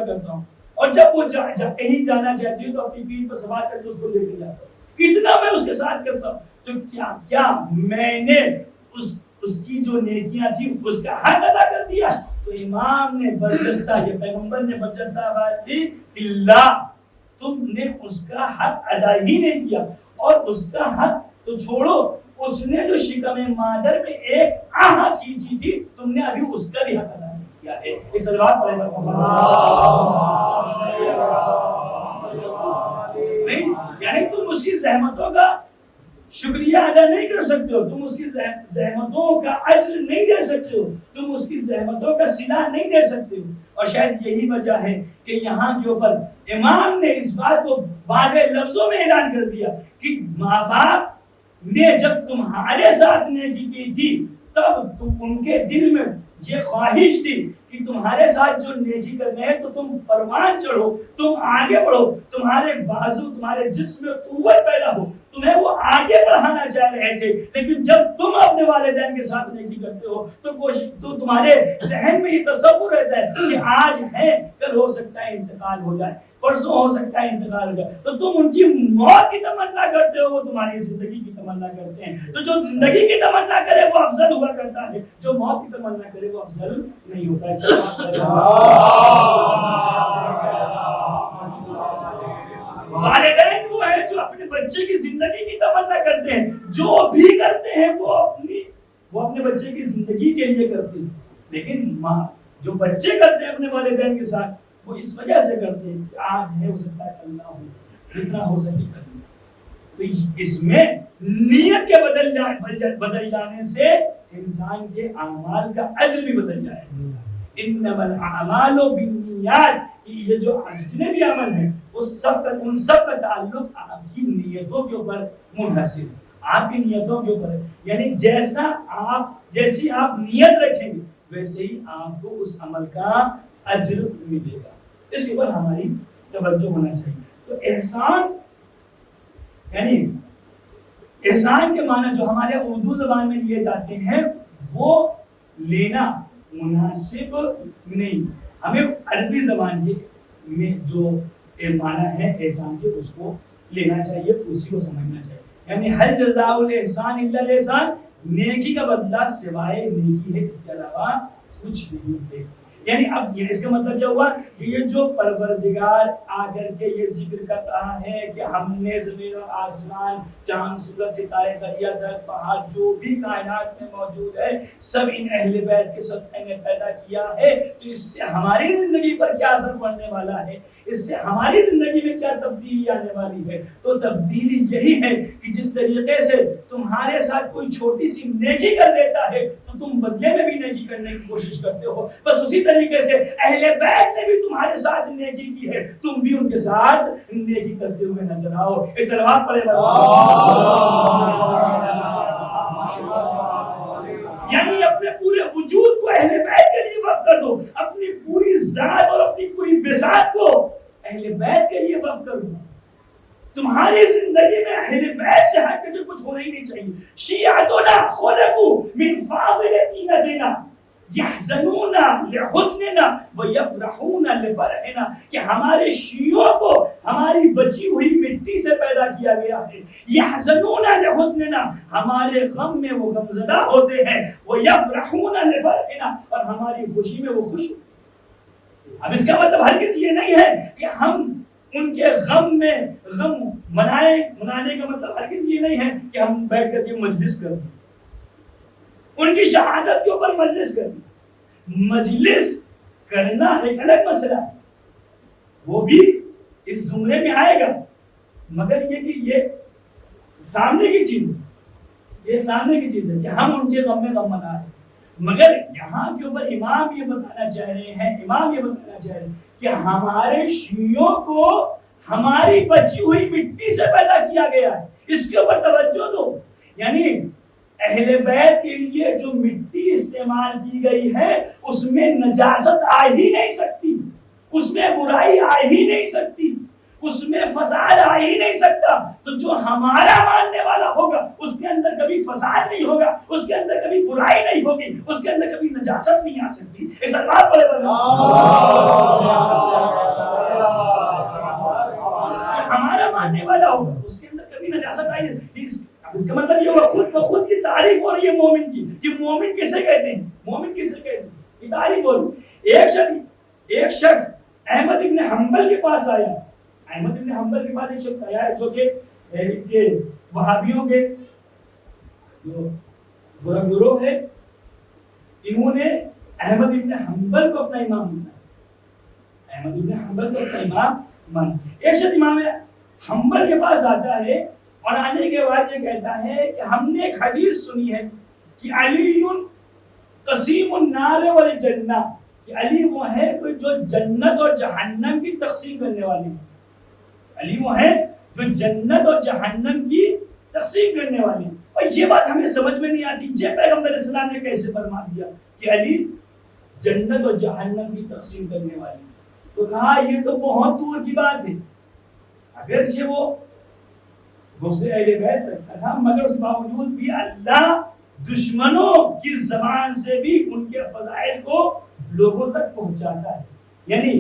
کرتا ہوں. اور جب وہ جب کہیں جانا چاہتی ہوں تو اپنی پیٹھ پر سوار کر کے اس کو لے کے جاتا ہوں. اتنا میں اس کے ساتھ کرتا ہوں. تو کیا میں نے اس کی جو نیکیاں تھی اس کا حق ادا کر دیا؟ تو امام نے یہ پیغمبر نے برجستہ آواز دی, اللہ تم نے اس کا حق ادا ہی نہیں کیا. اور اس کا حق تو چھوڑو, اس نے جو شکم مادر میں ایک آہ کھینچی تھی تم نے ابھی اس کا بھی حق ادا نہیں کیا ہے. اس صلوات پڑھے نہیں, یعنی تم اس کی زحمتوں کا شکریہ ادا نہیں کر سکتے ہو, تم اس کی زحمتوں کا اجر نہیں دے سکتے ہو, تم اس کی زحمتوں کا صلہ نہیں دے سکتے ہو. اور شاید یہی وجہ ہے کہ یہاں کے اوپر امام نے اس بات کو واضح لفظوں میں اعلان کر دیا کہ ماں باپ نے جب تمہارے ساتھ نیکی کی تھی تب ان کے دل میں یہ خواہش تھی کہ تمہارے ساتھ جو نیکی کرنے ہیں تو تم پروان چڑھو, تم آگے بڑھو, تمہارے بازو تمہارے جسم میں قوت پیدا ہو, تمہیں وہ آگے بڑھانا چاہ رہے تھے. لیکن جب تم اپنے والدین کے ساتھ نیکی کرتے ہو تو تمہارے ذہن میں یہ تصور رہتا ہے کہ آج ہے کل ہو سکتا ہے انتقال ہو جائے, پرسوں ہو سکتا ہے انتقال ہو جائے, تو تم ان کی موت کی تمنا کرتے ہو, وہ تمہاری زندگی کی تمنا کرتے ہیں. تو جو زندگی کی تمنا کرے وہ افضل ہوا کرتا ہے, جو موت کی تمنا کرے وہ افضل نہیں ہوتا ہے. والدین وہ ہیں جو اپنے بچے کی زندگی کی تمنا کرتے ہیں, جو بھی کرتے ہیں وہ اپنے بچے کی زندگی کے لیے کرتے ہیں. لیکن ماں جو بچے کرتے ہیں اپنے والدین کے ساتھ وہ اس وجہ سے کرتے ہیں کہ آج ہے ہو سکتا ہے کل نہ ہو, جتنا ہو سکے کریں. تو اس میں نیت کے بدل جانے سے انسان کے اعمال کا اجر بھی بدل جائے. انما الاعمال بالنیات, یہ جو جتنے بھی عمل ہیں وہ ان سب کا تعلق آپ کی نیتوں کے اوپر منحصر ہے, آپ کی نیتوں کے اوپر ہے. یعنی جیسی آپ نیت رکھیں گے ویسے ہی آپ کو اس عمل کا اجر ملے گا. اس کے اوپر ہماری توجہ ہونا چاہیے. تو احسان کے معنی جو ہمارے اردو زبان میں لیے جاتے ہیں وہ لینا مناسب نہیں. ہمیں عربی زبان کے میں جو معنی ہے احسان کے اس کو لینا چاہیے, اسی کو سمجھنا چاہیے. یعنی ہر جزاء الاحسان الا الاحسان, نیکی کا بدلہ سوائے نیکی ہے, اس کے علاوہ کچھ نہیں ہے. یعنی اب اس کا مطلب کیا ہوا کہ یہ جو پروردگار آ کر کے یہ ذکر کر رہا ہے کہ ہم نے زمین اور آسمان, چاند سورج ستارے دریا درخت پہاڑ جو بھی کائنات میں موجود ہے سب ان اہل بیت کے صدقے میں پیدا کیا ہے, تو اس سے ہماری زندگی پر کیا اثر پڑنے والا ہے, اس سے ہماری زندگی میں کیا تبدیلی آنے والی ہے. تو تبدیلی یہی ہے کہ جس طریقے سے تمہارے ساتھ کوئی چھوٹی سی نیکی کر دیتا ہے تو تم بدلے میں بھی نیکی کرنے کی کوشش کرتے ہو, بس اسی طریقے سے اہل بیت نے بھی تمہارے ساتھ نیکی کی ہے, تم بھی ان کے ساتھ نیکی کرتے ہوئے نظر آؤ. اس صلوات پڑھے یعنی اپنے پورے وجود کو اہل بیت کے لیے وقف کر دو, اپنی پوری ذات اور اپنی پوری بساط کو اہل بیت کے لیے وقف کر دوں. تمہاری زندگی میں اہل بیت سے ہٹ کے کچھ ہونا ہی نہیں چاہیے. شیعتنا خلقوا من فاضلتین دینا یحزنون لحزننا ویفرحون لفرحنا, کہ ہمارے شیعوں کو ہماری بچی ہوئی مٹی سے پیدا کیا گیا ہے. یحزنون لحزننا, ہمارے غم میں وہ غمزدہ ہوتے ہیں. ویفرحون لفرحنا, اور ہماری خوشی میں وہ خوش ہوتے ہیں. اب اس کا مطلب ہرگز یہ نہیں ہے کہ ہم ان کے غم میں غم منانے کا مطلب ہرگز یہ نہیں ہے کہ ہم بیٹھ کر کے مجلس کریں, ان کی شہادت کے اوپر مجلس کریں. مجلس کرنا ایک الگ مسئلہ ہے, وہ بھی اس زمرے میں آئے گا, مگر یہ کہ یہ سامنے کی چیز ہے, یہ سامنے کی چیز ہے کہ ہم ان کے غم میں غم منا رہے ہیں. مگر یہاں کے اوپر امام یہ بتانا چاہ رہے ہیں کہ ہمارے شیعوں کو ہماری بچی ہوئی مٹی سے پیدا کیا گیا ہے, اس کے اوپر توجہ دو. یعنی اہل بیت کے لیے جو مٹی استعمال کی گئی ہے اس میں نجاست آ ہی نہیں سکتی, اس میں برائی آ ہی نہیں سکتی, اس میں فساد آ ہی نہیں سکتا. تو جو ہمارا ماننے والا ہوگا اس کے اندر کبھی فساد نہیں ہوگا, اس کے اندر کبھی برائی نہیں ہوگی, اس کے اندر کبھی نجاست نہیں آ سکتی. اس بات بڑے ہمارا ماننے والا ہوگا اس کے اندر کبھی نجاست آئی نہیں. اس کا مطلب یہ ہوا خود یہ تعریف ہو رہی ہے مومن کی, کہ مومن کسے کہتے ہیں, مومن کسے کہتے ہیں, یہ تعریف ہو رہی ہے. ایک شخص احمد ابن حنبل کے پاس آیا. احمد ابن حنبل کے پاس ایک شخص آیا ہے جو کہ وہابیوں کے جو گروہ ہے, انہوں نے احمد ابن حنبل کو اپنا امام مانا. احمد ابن حنبل کو اپنا امام مانا. ایک شخص امام حنبل کے پاس آتا ہے اور آنے کے بعد یہ کہتا ہے کہ ہم نے ایک حدیث سنی ہے کہ علی قسیم النار والجنہ, کہ علی وہ ہے کوئی جو جنت اور جہنم کی تقسیم کرنے والے ہیں. علی وہ ہے جو جنت اور جہنم کی تقسیم کرنے والے ہیں. اور یہ بات ہمیں سمجھ میں نہیں آتی, یہ پیغمبر علیہ السلام نے کیسے فرما دیا کہ علی جنت اور جہنم کی تقسیم کرنے والے ہیں. تو کہا یہ تو بہت دور کی بات ہے, اگرچہ وہ سے اہل بیت رکھتا تھا, مگر اس باوجود بھی اللہ دشمنوں کی زبان سے بھی ان کے فضائل کو لوگوں تک پہنچاتا ہے. یعنی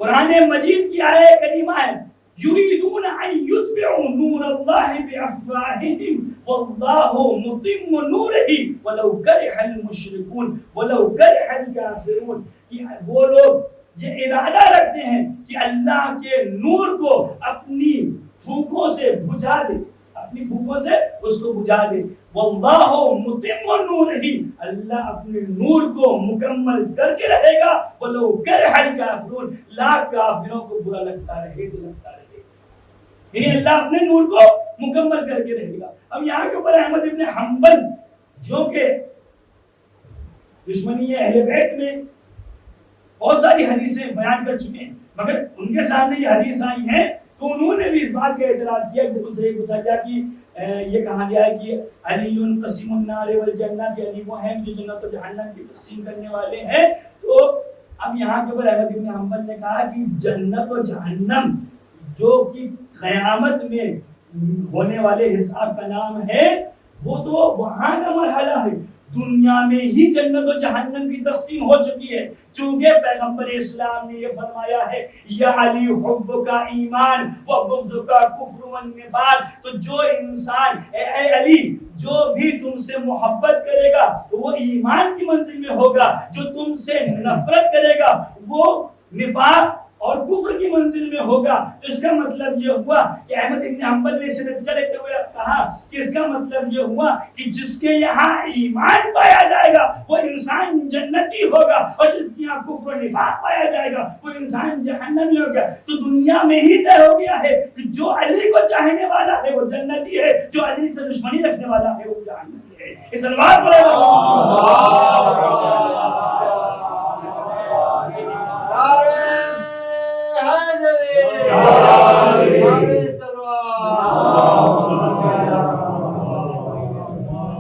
قرآن مجید کی آیت کریمہ ہے یریدون ان یطفئوا نور اللہ بافواہہم واللہ متم نورہ ولو کرہ المشرکون ولو کرہ الکافرون, کہ وہ لوگ یہ ارادہ رکھتے ہیں کہ اللہ کے نور کو اپنی پھوکوں سے بجھا دے, اپنی پھوکوں سے اس کو بجھا دے. واللہ متم نورہ, اللہ اپنے نور کو مکمل کر کے رہے گا. ولو کرہ الکافرون, لاکھ کافروں کو برا لگتا رہے تو لگتا رہے. یعنی اللہ اپنے نور کو مکمل کر کے رہے گا. اب یہاں کے اوپر احمد ابن حنبل جو کہ دشمنی اہل بیت میں بہت ساری حدیثیں بیان کر چکے ہیں, مگر ان کے سامنے یہ حدیث آئی ہیں تو انہوں نے بھی اس بات کا اعتراض کیا. جب ان سے پوچھا گیا کہ یہ کہا گیا ہے کہ علی قسیم النار والجنہ, کہ علی وہ ہیں جو جنت و جہنم کی تقسیم کرنے والے ہیں. تو اب یہاں کے اوپر احمد ابن حنبل نے کہا کہ جنت و جہنم جو کہ قیامت میں ہونے والے حساب کا نام ہے, وہ تو وہاں کا مرحلہ ہے. دنیا میں ہی جنت و جہنم کی تقسیم ہو چکی ہے, چونکہ پیغمبر اسلام نے یہ فرمایا ہے یا علی حب کا ایمان و بغض کا کفر و نفاق. تو جو انسان اے علی جو بھی تم سے محبت کرے گا وہ ایمان کی منزل میں ہوگا, جو تم سے نفرت کرے گا وہ نفاق اور کفر کی منزل میں ہوگا. تو اس کا مطلب یہ ہوا کہ احمد ابن حنبل نے اسے نتیجہ لیتے ہوئے کہا کہ اس کا مطلب یہ ہوا کہ جس کے یہاں ایمان پایا جائے گا وہ انسان جنتی ہوگا, اور جس کے یہاں کفر و نفاق پایا جائے گا وہ انسان جہنمی ہوگا. تو دنیا میں ہی طے ہو گیا ہے کہ جو علی کو چاہنے والا ہے وہ جنتی ہے, جو علی سے دشمنی رکھنے والا ہے وہ جہنمی ہے. اس الوار پڑے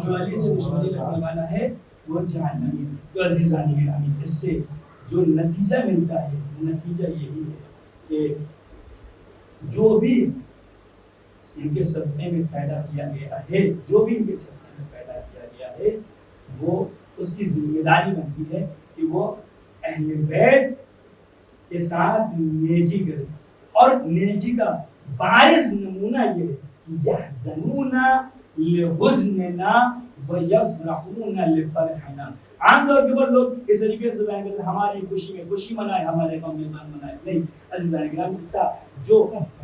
جو علی سے دشمنی رکھنے والا ہے وہ جہنمی ہے. تو عزیزان گرامی, اس سے جو نتیجہ ملتا ہے وہ نتیجہ یہی ہے کہ جو بھی ان کے صدقے میں پیدا کیا گیا ہے، جو بھی ان کے صدقے میں پیدا کیا گیا ہے، وہ اس کی ذمہ داری بنتی ہے کہ وہ اہل بیت کے ساتھ نیکی کرے. اور نیکی کا بارز نمونہ یہ ہے، یحزنون لحزننا ویفرحون لفرحنا. عام طور کے اوپر لوگ اس طریقے سے بیان کرتے ہیں ہماری خوشی میں خوشی منائے، ہمارے غم میں غم منائے. نہیں عزیزان کرام، اس کا جو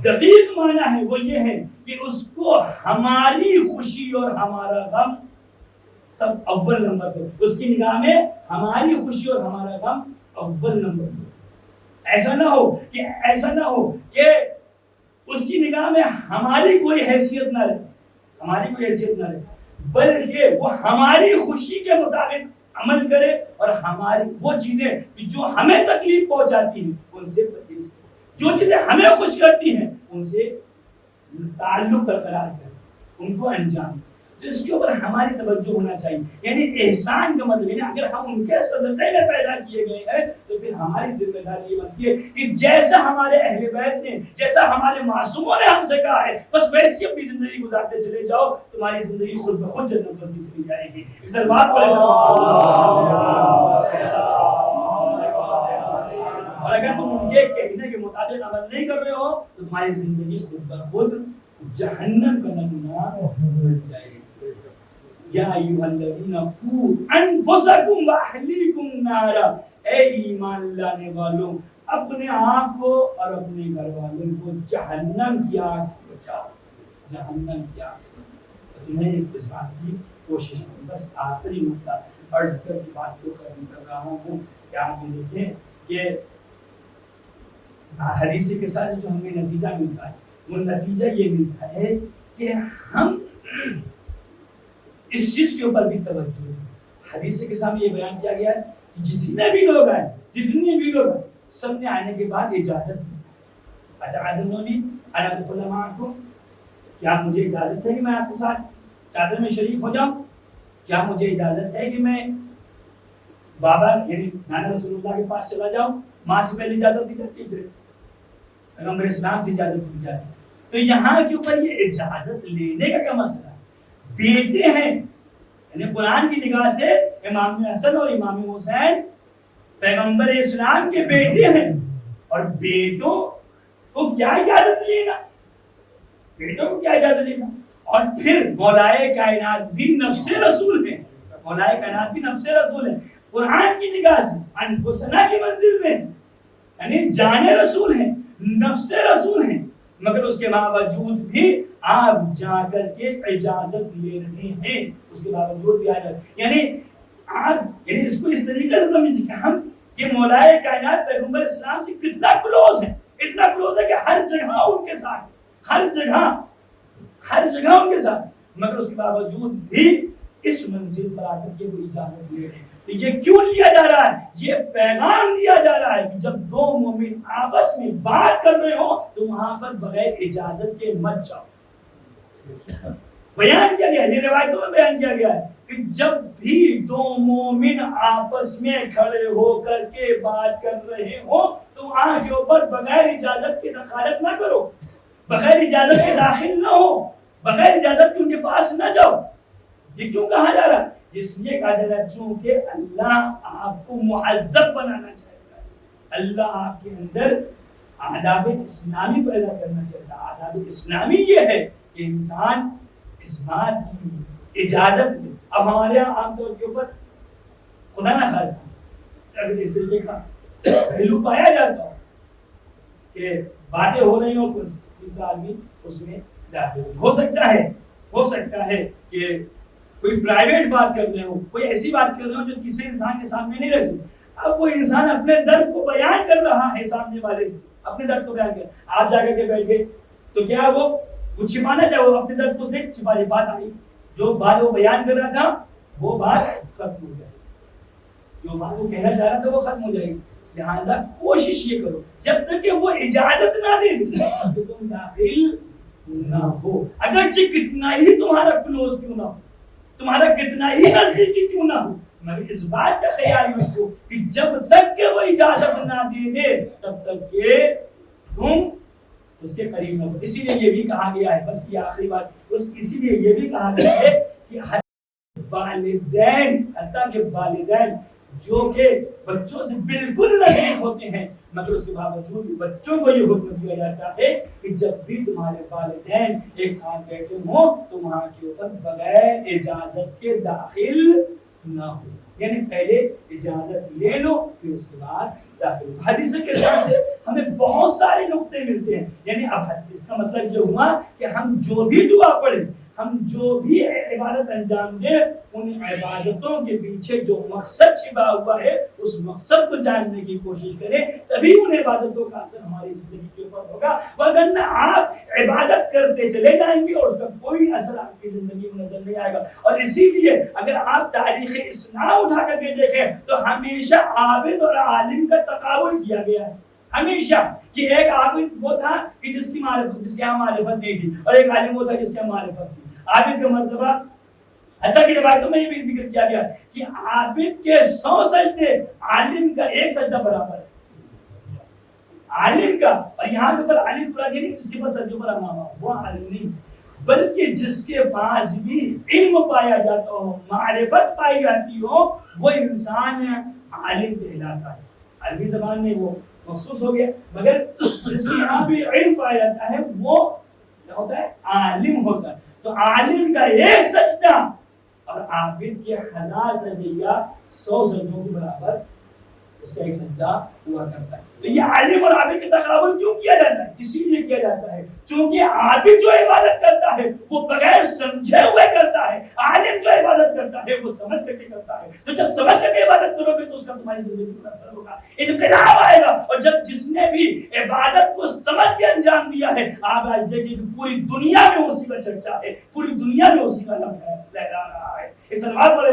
دقیق معنی ہے وہ یہ ہے کہ اس کو ہماری خوشی اور ہمارا غم سب اول نمبر پہ، اس کی نگاہ میں ہماری خوشی اور ہمارا غم اول نمبر پہ. ایسا نہ ہو کہ اس کی نگاہ میں ہماری کوئی حیثیت نہ رہے، بلکہ وہ ہماری خوشی کے مطابق عمل کرے اور ہماری وہ چیزیں جو ہمیں تکلیف پہنچاتی ہیں ان سے پرہیز کرے، جو چیزیں ہمیں خوش کرتی ہیں ان سے تعلق برقرار کرے، ان کو انجام. تو اس کے اوپر ہماری توجہ ہونا چاہیے. یعنی احسان کا مطلب ہے اگر ہم ان کے صدقے میں پیدا کیے گئے ہیں تو پھر ہماری ذمہ داری یہ بنتی ہے کہ جیسا ہمارے اہل بیت نے، جیسا ہمارے معصوموں نے ہم سے کہا ہے بس ویسی اپنی زندگی گزارتے چلے جاؤ، تمہاری زندگی خود بخود جنت بنتی چلی جائے گی. اس بات اور اگر تم ان کے کہنے کے مطابق عمل نہیں کر رہے ہو تو تمہاری زندگی خود بخود جہنم کا نمونہ بن جائے گی. یا ایھا الذین قوا انفسکم واہلیکم نارا، اے ایمان لانے والوں اپنے آپ کو اور اپنے گھر والوں کو جہنم کی آگ سے بچاؤ، جہنم کی آگ سے. میں اس بات کی کوشش کروں. بس آخری نقطہ عرض کر کی بات کو ختم کر رہا ہوں کہ آپ یہ دیکھیں کہ حدیث کے ساتھ جو ہمیں نتیجہ ملتا ہے وہ نتیجہ یہ ملتا ہے کہ ہم اس چیز کے اوپر بھی توجہ ہے. حدیث کے سامنے یہ بیان کیا گیا ہے کہ جتنے بھی لوگ آئے سب نے آنے کے بعد اجازت دی. اتعذرونی ان ادخل معکم، کیا مجھے اجازت ہے کہ میں آپ کے ساتھ چادر میں شریک ہو جاؤں؟ کیا مجھے اجازت ہے کہ میں بابا یعنی نانا رسول اللہ کے پاس چلا جاؤں؟ ماں سے پہلے اجازت دی جاتی ہے، پیغمبر اسلام سے اجازت دی جاتی ہے. تو یہاں کے اوپر یہ اجازت لینے کا کیا مسئلہ ہے؟ بیٹے ہیں، یعنی قرآن کی نگاہ سے امام حسن اور امام حسین پیغمبر اسلام کے بیٹے ہیں، اور بیٹوں کو کیا اجازت لینا، بیٹوں کو کیا اجازت لینا. اور پھر مولائے کائنات بھی نفس رسول ہیں، مولائے کائنات بھی نفس رسول ہیں. قرآن کی نگاہ سے انفسنا کی منزل میں یعنی جان رسول ہیں، نفس رسول ہیں، مگر اس کے باوجود بھی آپ جا کر کے اجازت لے رہے ہیں. اس کے باوجود بھی یعنی آپ یعنی اس کو اس طریقے سے سمجھیں کہ ہم کہ مولائے کائنات پیغمبر اسلام سے کتنا کلوز ہے، اتنا کلوز ہے کہ ہر جگہ ان کے ساتھ، ہر جگہ ان کے ساتھ، مگر اس کے باوجود بھی اس منزل پر آ کر کے وہ اجازت لے رہے ہیں. تو یہ کیوں لیا جا رہا ہے؟ یہ پیغام دیا جا رہا ہے کہ جب دو مومن آپس میں بات کر رہے ہو تو وہاں پر بغیر اجازت کے مت جاؤ. بیان کیا گیا ہے، روایتوں میں بیان کیا گیا ہے کہ جب بھی دو مومن آپس میں کھڑے ہو کر کے بات کر رہے ہو تو وہاں کے اوپر بغیر اجازت کے دخالت نہ کرو، بغیر اجازت کے داخل نہ ہو، بغیر اجازت کے ان کے پاس نہ جاؤ. یہ کیوں کہا جا رہا ہے؟ اس لیے کہا جا رہا ہے چونکہ اللہ آپ کو مہذب بنانا چاہتا ہے، اللہ آپ کے اندر آداب اسلامی پیدا کرنا چاہتا ہے. آداب اسلامی یہ ہے کہ انسان اس بات کی اجازت دے. اب ہمارے یہاں عام طور کے اوپر خدا نہ خاصا اگر اس طریقے کا پہلو پایا جاتا ہو کہ باتیں ہو رہی ہوں تیسرا آدمی اس میں داخل ہو سکتا ہے کہ کوئی پرائیویٹ بات کر رہے ہو، کوئی ایسی بات کر رہے ہو جو تیسرے انسان کے سامنے نہیں رہ سکتی. اب وہ انسان اپنے درد کو بیان کر رہا ہے سامنے والے سے، اپنے درد کو بیان کر، آپ جا کر کے بیٹھ گئے تو کیا وہ چھپانا چاہے، وہ اپنے درد کو اس نے چھپا لی. بات آئی، جو بات وہ بیان کر رہا تھا وہ بات ختم ہو جائے گی، جو بات وہ کہنا چاہ رہا تھا وہ ختم ہو جائے گی. لہٰذا کوشش یہ کرو جب تک کہ وہ اجازت نہ دے تو تم داخل نہ ہو، اگرچہ کتنا ہی تمہارا کلوز کیوں نہ ہو، تمہارا کتنا ہی نزدیکی کیوں نہ ہو، مگر اس بات کا خیال رکھو کہ جب تک کہ وہ اجازت نہ دے تب تک کہ تم اس کے قریب نہ ہو. اسی لیے یہ بھی کہا گیا ہے, بس یہ آخری بات, اسی لیے یہ بھی کہا گیا ہے کہ والدین, حتیٰ کہ والدین جو کہ بچوں سے بالکل نزدیک ہوتے ہیں, مگر اس کے باوجود بچوں کو یہ حکم دیا جاتا ہے کہ جب بھی تمہارے والدین ایک ساتھ بیٹھے ہوں تو وہاں کے اوپر بغیر اجازت کے داخل نہ ہو. یعنی پہلے اجازت لے لو پھر اس کے بعد داخل ہو. حدیث کے ساتھ سے ہمیں بہت سارے نقطے ملتے ہیں. یعنی اب اس کا مطلب یہ ہوا کہ ہم جو بھی دعا پڑھیں, ہم جو بھی عبادت انجام دیں, ان عبادتوں کے پیچھے جو مقصد چھپا ہوا ہے اس مقصد کو جاننے کی کوشش کریں, تبھی ان عبادتوں کا اثر ہماری زندگی کے اوپر ہوگا. ورنہ آپ عبادت کرتے چلے جائیں گے اور اس کا کوئی اثر آپ کی زندگی میں نظر نہیں آئے گا. اور اسی لیے اگر آپ تاریخ اسلام اٹھا کر کے دیکھیں تو ہمیشہ عابد اور عالم کا تقابل کیا گیا ہے. ہمیشہ کہ ایک عابد وہ تھا کہ جس کے یہاں معرفت نہیں تھی, اور ایک عالم وہ تھا جس کے یہاں معرفت تھی. عابد کا مرتبہ حتیٰ کہ روایتوں میں یہ بھی ذکر کیا گیا کہ عابد کے 100 سجدے عالم کا 1 سجدہ برابر ہے. عالم کا, اور یہاں کے اوپر عالم پورا نہیں جس کے پاس سجدوں پر امامہ, وہ عالم نہیں, بلکہ جس کے پاس بھی علم پایا جاتا ہو, معرفت پائی جاتی ہو, وہ انسان عالم کہلاتا ہے. عربی زبان میں وہ مخصوص ہو گیا, مگر جس کے یہاں بھی علم پایا جاتا ہے وہ کیا ہوتا ہے, عالم ہوتا ہے. تو عالم کا 1 سجدہ اور عابد کے 1000 سجدے یا 100 سجدوں کے برابر اس کا 1 سجدہ ہوا کرتا ہے. تو یہ عالم اور عابد کا تقابل کیوں کیا جاتا ہے؟ اسی لیے کیا جاتا ہے چونکہ عابد جو عبادت کرتا ہے وہ بغیر سمجھے ہوئے کرتا ہے, عالم جو عبادت کرتا ہے وہ سمجھ کر کے کرتا ہے. تو جب سمجھ کر کے عبادت کرو گے تو اس کا تمہاری زندگی پر اثر ہوگا, انقلاب آئے گا. اور جب جس نے بھی عبادت کو سمجھ کے انجام دیا ہے, آپ آج دیکھیں کہ پوری دنیا میں اسی کا چرچا ہے, پوری دنیا میں اسی کا لہرا رہا ہے. اس سلوات والے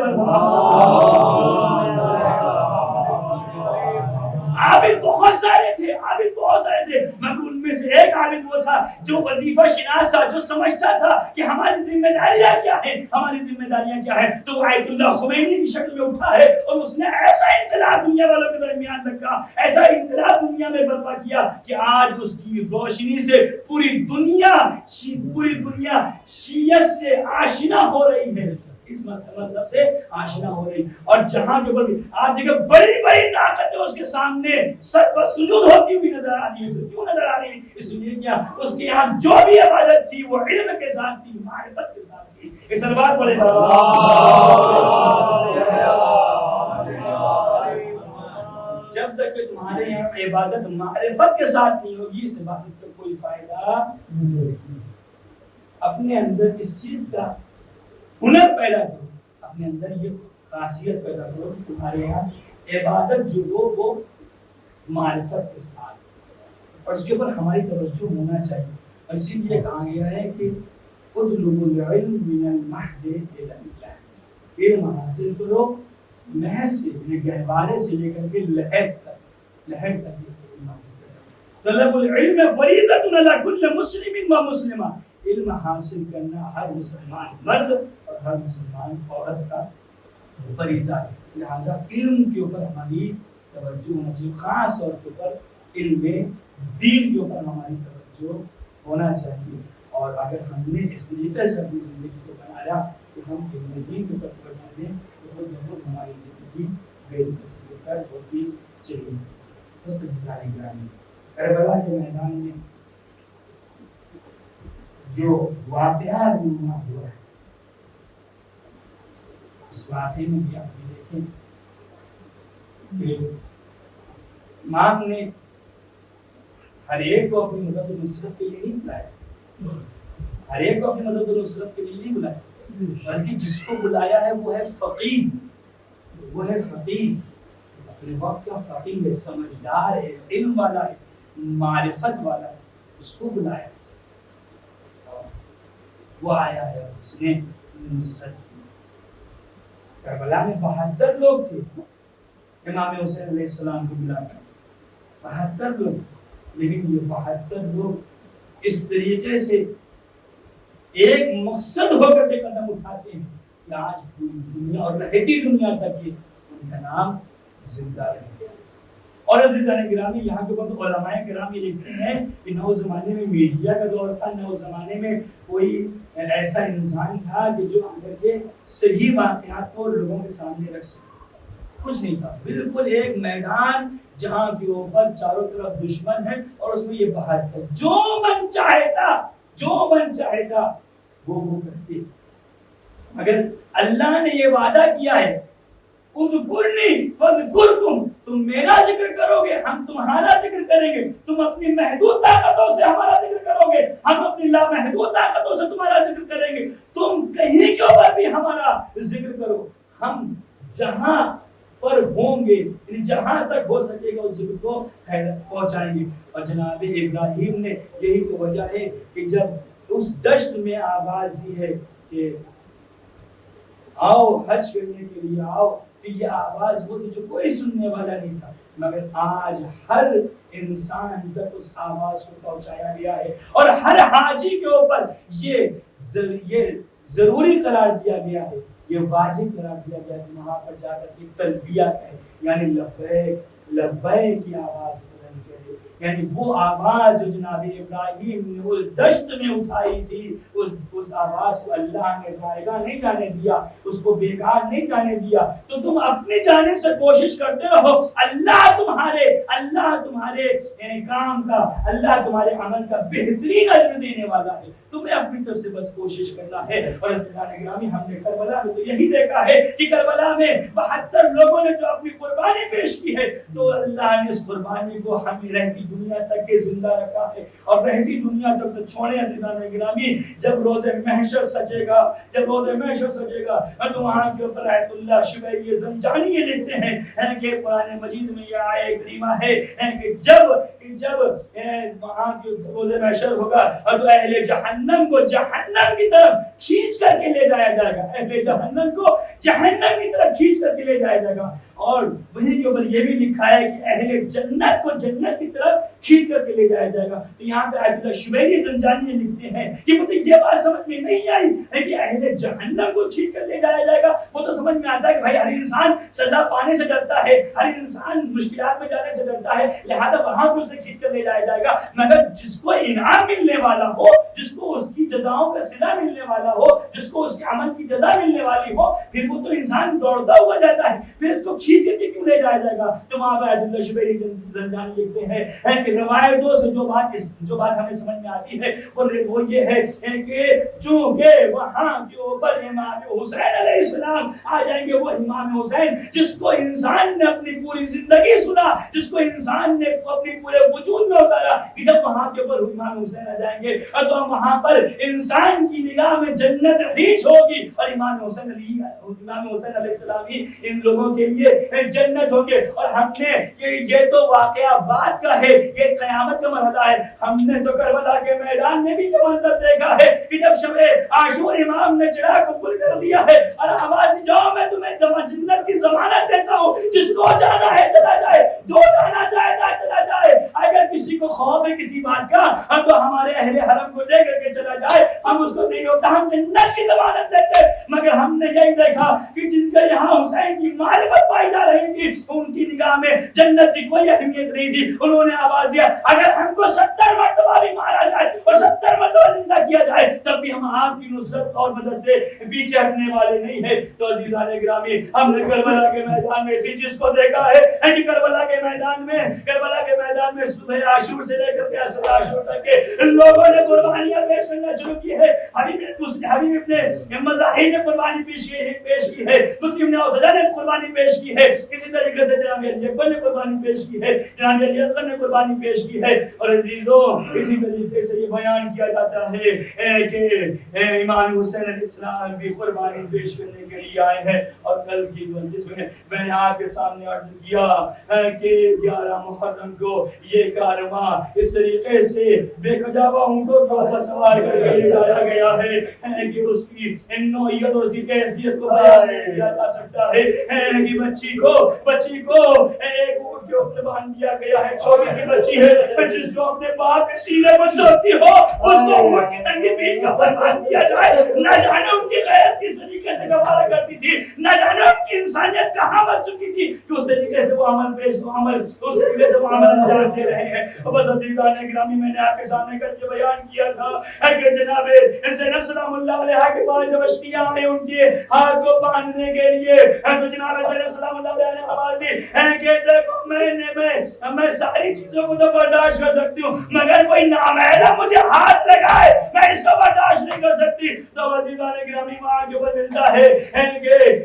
عابد بہت سارے تھے, عابد بہت سارے تھے, مگر ان میں سے ایک عابد وہ تھا جو وظیفہ شناس تھا, جو سمجھتا تھا کہ ہماری ذمہ داریاں کیا ہیں, ہماری ذمہ داریاں کیا ہیں. تو وہ آیت اللہ خمینی کی شکل میں اٹھا ہے اور اس نے ایسا انقلاب دنیا والوں کے درمیان رکھا, ایسا انقلاب دنیا میں برپا کیا کہ آج اس کی روشنی سے پوری دنیا شیعت سے آشنا ہو رہی ہے, اس مذہب سے آشنا ہو رہی. اور جہاں کے اوپر آپ دیکھیں بڑی بڑی طاقتیں اس کے سامنے سر پر سجود ہوتی ہوئی نظر آ رہی ہے. تو کیوں نظر آ رہی ہے؟ اس لیے کیا اس کے یہاں جو بھی عبادت تھی وہ علم کے ساتھ تھی, معرفت کے ساتھ تھی. اس سلوات پڑھے جب تک کہ تمہارے یہاں عبادت معرفت کے ساتھ نہیں ہوگی, اس عبادت کا کوئی فائدہ نہیں. اپنے اندر اس چیز کا ہنر پیدا کرو, اپنے اندر یہ خاصیت پیدا کرو کہ تمہارے یہاں عبادت جو ہو وہ معرفت کے ساتھ, اور اس کے اوپر ہماری توجہ ہونا چاہیے. اور اسی لیے کہا گیا ہے کہ اطلبوا العلم من المہد الی اللحد, علم حاصل کرو محض سے, گہوارے سے لے کر کے لحد تک علم حاصل کرو. طلب العلم فریضۃ علی کل مسلم و مسلمہ, علم حاصل کرنا ہر مسلمان مرد اور ہر مسلمان عورت کا فریضہ ہے. لہٰذا علم کے اوپر ہماری توجہ ہونا چاہیے, خاص طور کے اوپر علم دین کے اوپر ہماری توجہ ہونا چاہیے. اور اگر ہم نے اس طریقے سے اپنی زندگی کو بنایا کہ ہم علم دین کے اوپر توجہ دیں تو خود بخود ہماری زندگی بے تصویر ہوتی چلی گئی. اس سے کربلا کے میدان میں جو واقعہ رونما ہوا ہے, اس واقعے میں بھی آپ دیکھیں کہ امام نے ہر ایک کو اپنی مدد و نصرت کے لیے نہیں بلایا, ہر ایک کو اپنی مدد و نصرت کے لیے نہیں بلایا, بلکہ جس کو بلایا ہے وہ ہے فقیہ, وہ ہے فقیہ, اپنے وقت کا فقیہ ہے, سمجھدار ہے, علم والا ہے, معرفت والا ہے, اس کو بلایا. وہ آیا ہے, اس نے نصرت کی. کربلا میں 72 لوگ تھے امام حسین علیہ السلام کو ملا کر, 72 لوگ, لیکن یہ 72 لوگ اس طریقے سے ایک مقصد ہو کر کے قدم اٹھاتے ہیں کہ آج پوری دنیا اور رہتی دنیا تک یہ ان کا نام زندہ رہ گیا. اور عزیزان گرامی یہاں کے بعد علماء کرام یہ لکھتے ہیں کہ نہ اس زمانے میں میڈیا کا دور تھا، نہ اس زمانے میں کوئی ایسا انسان تھا کہ جو اندر کے صحیح واقعات کو لوگوں کے سامنے رکھ سکے، کچھ نہیں تھا، بالکل ایک میدان جہاں کے اوپر چاروں طرف دشمن ہے اور اس میں یہ باہر ہے، جو من چاہے تھا وہ کرتے۔ مگر اللہ نے یہ وعدہ کیا ہے اذکرنی فاذکرکم، تم میرا ذکر کرو گے ہم تمہارا ذکر کریں گے، تم اپنی محدود طاقتوں سے ہمارا ذکر کرو گے ہم اپنی لامحدود طاقتوں سے تمہارا ذکر کریں گے، تم کہیں کے اوپر بھی ہمارا ذکر کرو، ہم جہاں پر ہوں گے جہاں تک ہو سکے گا اس ذکر کو پہنچائیں گے۔ اور جناب ابراہیم نے یہی تو وجہ ہے کہ جب اس دشت میں آواز دی ہے کہ آؤ حج کرنے کے لیے آؤ، کہ یہ آواز وہ تھی جو کوئی سننے والا نہیں تھا، مگر آج ہر انسان تک اس آواز کو پہنچایا گیا ہے اور ہر حاجی کے اوپر یہ ضروری قرار دیا گیا ہے، یہ واجب قرار دیا گیا ہے کہ وہاں پر جا کر کے تلبیہ کہے، یعنی لبیک لبیک کی آواز بلند کرے، یعنی وہ آواز جو جناب ابراہیم نے اس دشت میں اٹھائی تھی، اس آواز کو اللہ نے ضائع نہیں جانے دیا، اس کو بیکار نہیں جانے دیا۔ تو تم اپنی جانب سے کوشش کرتے رہو، اللہ تمہارے کام کا، اللہ تمہارے عمل کا بہترین اجر دینے والا ہے، تمہیں اپنی طرف سے بس کوشش کرنا ہے۔ اور عزیزان گرامی ہم نے کربلا میں تو یہی دیکھا ہے کہ کربلا میں 72 لوگوں نے جو اپنی قربانی پیش کی ہے، تو اللہ نے اس قربانی کو ہمیں رہتی دنیا تک کے زندہ رکھا ہے اور رہتی دنیا تک تو چھوڑے۔ عزیزان گرامی جب روز محشر سجے گا تو وہاں کے اوپر آیت اللہ شبیری زنجانی یہ لکھتے ہیں کہ قرآن مجید میں یہ آیت کریمہ ہے کہ جب وہاں کے روز محشر ہوگا اور تو اہل جہنم کو جہنم کی طرف کھینچ کر کے لے جایا جائے گا، اہل جہنم کو جہنم کی طرف کھینچ کر کے لے جایا جائے گا، اور وہیں کے اوپر یہ بھی لکھا ہے کہ اہل جنت کو جنت کی طرف کھینچ کر کے لے جایا جائے گا۔ تو یہاں پہ آیت اللہ شبیری زنجانی لکھتے ہیں کہ مجھے یہ بات سمجھ میں نہیں آئی ہے کہ اہل جہنم کو کھینچ کر لے جایا جائے گا، وہ تو سمجھ میں آتا ہے کہ بھائی ہر انسان سزا پانے سے ڈرتا ہے، ہر انسان مشکلات میں جانے سے ڈرتا ہے، لہذا وہاں پہ اسے کھینچ کر لے جایا جائے گا، مگر جس کو انعام ملنے والا ہو، جس کو اس کی جزاؤں کا صلہ ملنے والا ہو، جس کو اس کے عمل کی جزا ملنے والی ہو، پھر وہ تو انسان دوڑتا ہوا جاتا ہے، پھر اس کو کھینچ کے کیوں لے جایا جائے گا؟ تو وہاں پر آیت اللہ شبیری زنجانی لکھتے ہیں کہ روایتوں سے جو بات ہمیں سمجھ میں آتی ہے وہ یہ ہے کہ چونکہ وہاں کے اوپر امام حسین علیہ السلام آ جائیں گے، وہ امام حسین جس کو انسان نے اپنی پوری زندگی سنا، جس کو انسان نے اپنی پورے وجود میں اتارا، کہ جب وہاں کے اوپر امام حسین آ جائیں گے تو وہاں پر انسان کی نگاہ میں جنت ریچ ہوگی اور امام حسین علیہ السلام ہی ان لوگوں کے لیے جنت ہوں گے۔ اور ہم نے یہ تو واقعہ بات کا ہے، یہ قیامت کا مرحلہ ہے، ہم نے تو کربلا کے میدان میں بھی یہ منظر دیکھا ہے کہ جب شب عاشور امام نے چراغ کو کھل کر دیا ہے اور آواز جاؤ میں تمہیں جنت کی ضمانت دیتا ہوں، جس کو جانا ہے چلا جائے، جو جانا چاہتا ہے چلا جائے، اگر کسی کو خوف ہے کسی بات کا ہم تو ہمارے اہل حرم کو لے کر کے چلا جائے، ہم اس کو نہیں ہوتا، ہم جنت کی ضمانت دیتے۔ مگر ہم نے یہی دیکھا کہ جن کے یہاں حسین کی معرفت پائی جا رہی تھی ان کی نگاہ میں جنت کی کوئی اہمیت نہیں تھی، انہوں نے آواز دیا اگر ہم کو 70 مرتبہ بھی مارا جائے اور 70 مرتبہ زندہ کیا جائے تب بھی ہم آپ کی نصرت اور مدد سے پیچھے ہٹنے والے نہیں ہیں۔ تو عزیزان گرامی ہم نے کربلا کے میدان میں اسی چیز کو دیکھا ہے کہ کربلا کے میدان میں صبح عاشور سے لے کر کے عصر عاشور تک کے لوگوں نے قربانیاں پیش کرنا شروع کی ہے۔ حبیب ابن مزاحم نے قربانی پیش کی ہے، مسلم نے اوسجا نے قربانی پیش کی ہے، اسی طریقے سے جناب علی اکبر نے قربانی پیش کی ہے، جناب علی اصغر نے قربانی پیش کی ہے۔ اور عزیزو اسی طریقے سے یہ بیان کیا جاتا ہے کہ امام حسین علیہ السلام بھی قربانی پیش کرنے کے لیے آئے ہیں۔ اور کل کی مجلس میں میں نے آپ کے سامنے عرض کیا کہ 11 محرم کو یہ کارواں اس طریقے سے بے کجاوا اونٹوں کے اوپر سوار کر کے لے جایا گیا ہے کہ اس کی نوعیت اور اس کی کیفیت کو بیان نہیں کیا جا سکتا ہے کہ بچی کو ایک اونٹ کے اوپر باندھ دیا گیا ہے. چھوٹی سی بچی ہے جس کو اپنے باپ کے سینے پر سوتی ہو اس کو اونٹ کی ننگی پیٹھ کے اوپر باندھ دیا جائے. نہ جانے ان کی غیرت کس طریقے سے گوارا کرتی تھی, نہ جانے ان کی انسانیت کہاں بچ چکی تھی کہ اس طریقے سے وہ اس طریقے سے وہ عمل انجام دے رہے ہیں. بس عزیزان گرامی, میں نے آپ کے سامنے کل یہ بیان کیا تھا کہ جناب زینب سلام اللہ علیہ کے بعد جب اشقیاء آئے ان کے ہاتھ کو باندھنے کے لیے تو جناب زینب سلام اللہ علیہ نے آواز دی کہ دیکھو میں ساری چیزوں کو تو برداشت کر سکتی ہوں مگر کوئی نامحرم مجھے ہاتھ لگائے میں اس کو برداشت نہیں کر سکتی. تو عزیزان گرامی وہاں کے اوپر ملتا ہے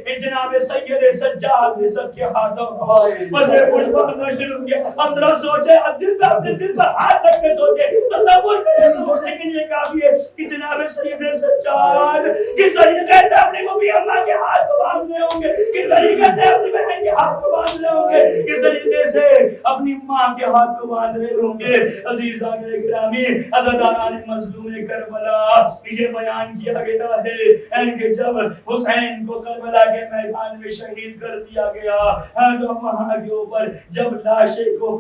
کہ جناب سید سجاد نے سب کے ہاتھوں کو پسے پوچھ باندھنا شروع کیا. اب ذرا سوچے, اب دل پہ اپنے دل پر ہاتھ رکھ کے سوچے, تصور کریں تو لیکن یہ کافی ہے کہ جناب سید سجاد کس طریقے سے اپنی مبی اماں کے ہاتھ کو باندھ رہے ہوں گے, کس طریقے سے اپنی بہن کے ہاتھ کو باندھ رہے ہوں گے, کس طریقے سے اپنی ماں کے ہاتھ کو باندھ رہے ہوں گے. عزیزان گرامی, عزاداران مظلوم کربلا یہ بیان کیا گیا ہے کہ جب حسین کو کربلا کے میدان میں شہید کر دیا گیا تو وہاں کے اوپر جب لاشیں کو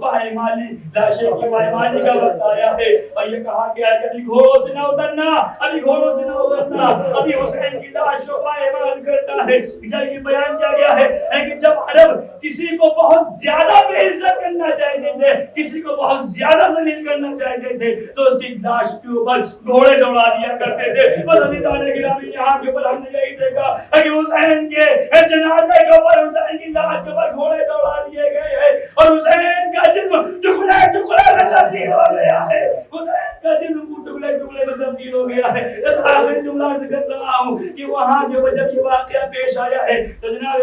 لاشیں کی پائمانی کا وقت آیا ہے اور یہ کہا گیا کہ ابھی گھوڑوں سے نہ اترنا, ابھی گھوڑوں سے نہ اترنا, ابھی حسین کی لاش کو پائمال کرنا ہے. جب یہ بیان کیا گیا ہے کہ جب عرب کسی کو بہت زیادہ بے عزت کرنا چاہتے تھے, کسی کو بہت زیادہ ذلیل کرنا چاہتے تھے تو اس کی لاش کے اوپر گھوڑے دوڑا دیا کرتے تھے. بس عزیزان گرامی, یہاں کے اوپر ہم نے یہی دیکھا کہ حسین کے جنازے کے اوپر, حسین کی لاش کے اوپر گھوڑے دوڑا دیے گئے ہیں اور حسین کا جسم ٹکڑے ٹکڑے میں تبدیل ہو گیا ہے. حسین کا جسم ٹکڑے ٹکڑے میں تبدیل ہو گیا ہے. اس آخری جملہ ذکر رہا ہوں کہ وہاں جو جب یہ واقعہ پیش آیا ہے تو جناب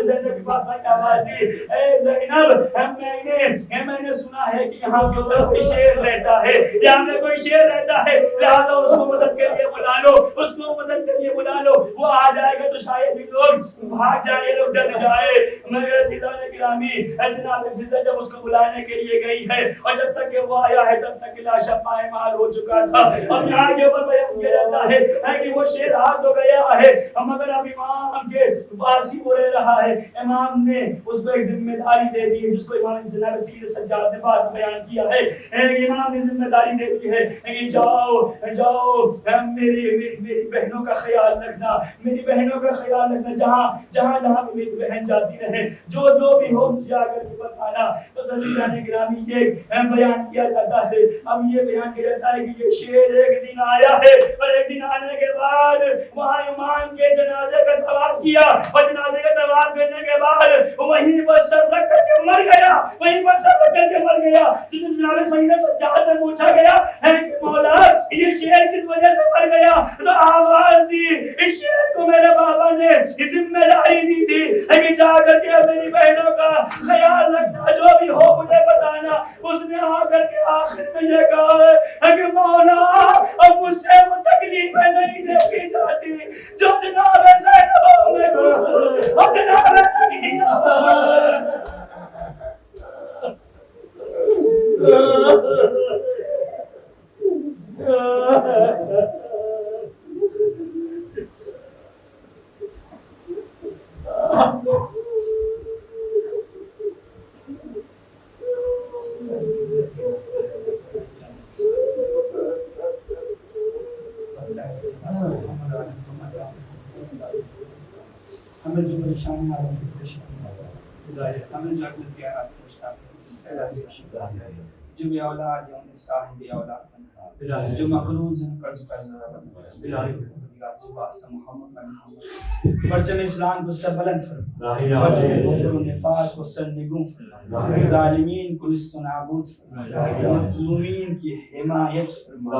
زینب کے پاس آئی آواز دی, اے زینب میں نے سنا ہے کہ یہاں کے اوپر کوئی شیر رہتا ہے, یہاں میں کوئی شیر رہتا ہے, لہذا اس کو مدد کے لیے بلا لو, اس کو مدد کے لیے بلا لو, وہ آ جائے گا تو شاید ہی لوگ بھاگ جائے, لوگ ڈر جائے. مگر عزیزان گرامی, جناب فضا جب اس کو بلانے کے لیے گئی ہے اور جب تک کہ وہ آیا ہے تب تک کہ لاشا پائمال ہو چکا تھا. اب یہاں کے اوپر بیان کیا جاتا ہے کہ وہ شیر ہاتھ ہو گیا ہے مگر اب امام کے پاس ہی وہ رہ رہا ہے. امام نے اس کو ایک ذمہ داری دے دی ہے جس کو امام جناب سید سجاد نے بعد بیان کیا ہے. امام نے ذمہ داری دے دی ہے کہ جاؤ میری بہنوں کا خیال رکھنا, میری بہنوں کا خیال رکھنا, جہاں میری بہن جاتی رہے جو بھی ہو مجھے آ کر کے بتانا. تو عزیزان گرامی یہ بیان کیا جاتا ہے, اب یہ بیان کیا جاتا ہے کہ یہ شیر ایک دن آیا ہے اور ایک دن آنے کے بعد وہاں امام کے جنازے کا طواف کیا اور جنازے کا طواف کرنے کے بعد وہیں پر سر رکھ کر کے مر گیا, وہیں پر سر رکھ کر کے مر گیا. جناب سید سجاد سے پوچھا گیا ہے کہ مولا یہ شیر کس وجہ سے مر گیا, تو آواز دی, اس شیر کو میرے بابا نے ذمہ داری دی تھی کہ جا کر کے میری بہنوں کا خیال رکھنا, جو بھی ہو مجھے بتانا. اس نے آ کر کے آخر میں یہ کہا ہے کہ مولا اب مجھ سے وہ تکلیفیں نہیں دیکھی جاتی جو جناب زینب میں اور جناب سکینہ ہمیں جو پریشانی آ رہی ہے, ہمیں جو اختیارات جو بھی اولاد ہیں انہیں صاحب اولاد, جو مقروض ہیں قرض محمد پرچم اسلام کو سر بلند فرما, پرچم کفر و نفاق کو سر نگوں فرما, ظالمین کو نصف و نابود فرما, مظلومین کی حمایت فرما.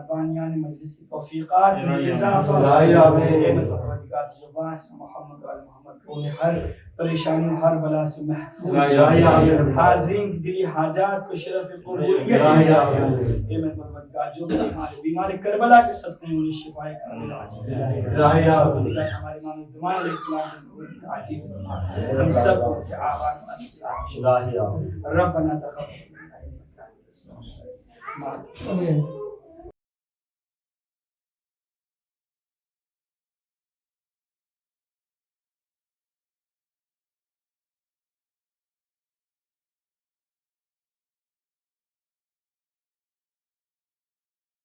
بانیان مجلس کی توفیقات میں اضافہ فرما. محمد و محمد کو ہر پریشانی ہر بلا سے محفوظ, حاضرین کی دلی حاجات کو شرف قبولیت جو بیمار کربلا کے صدقے میں انہیں شفائے ہمارے امام زمان علیہ السلام عجیب ہم سب کو کہ آواز ربنا تقبل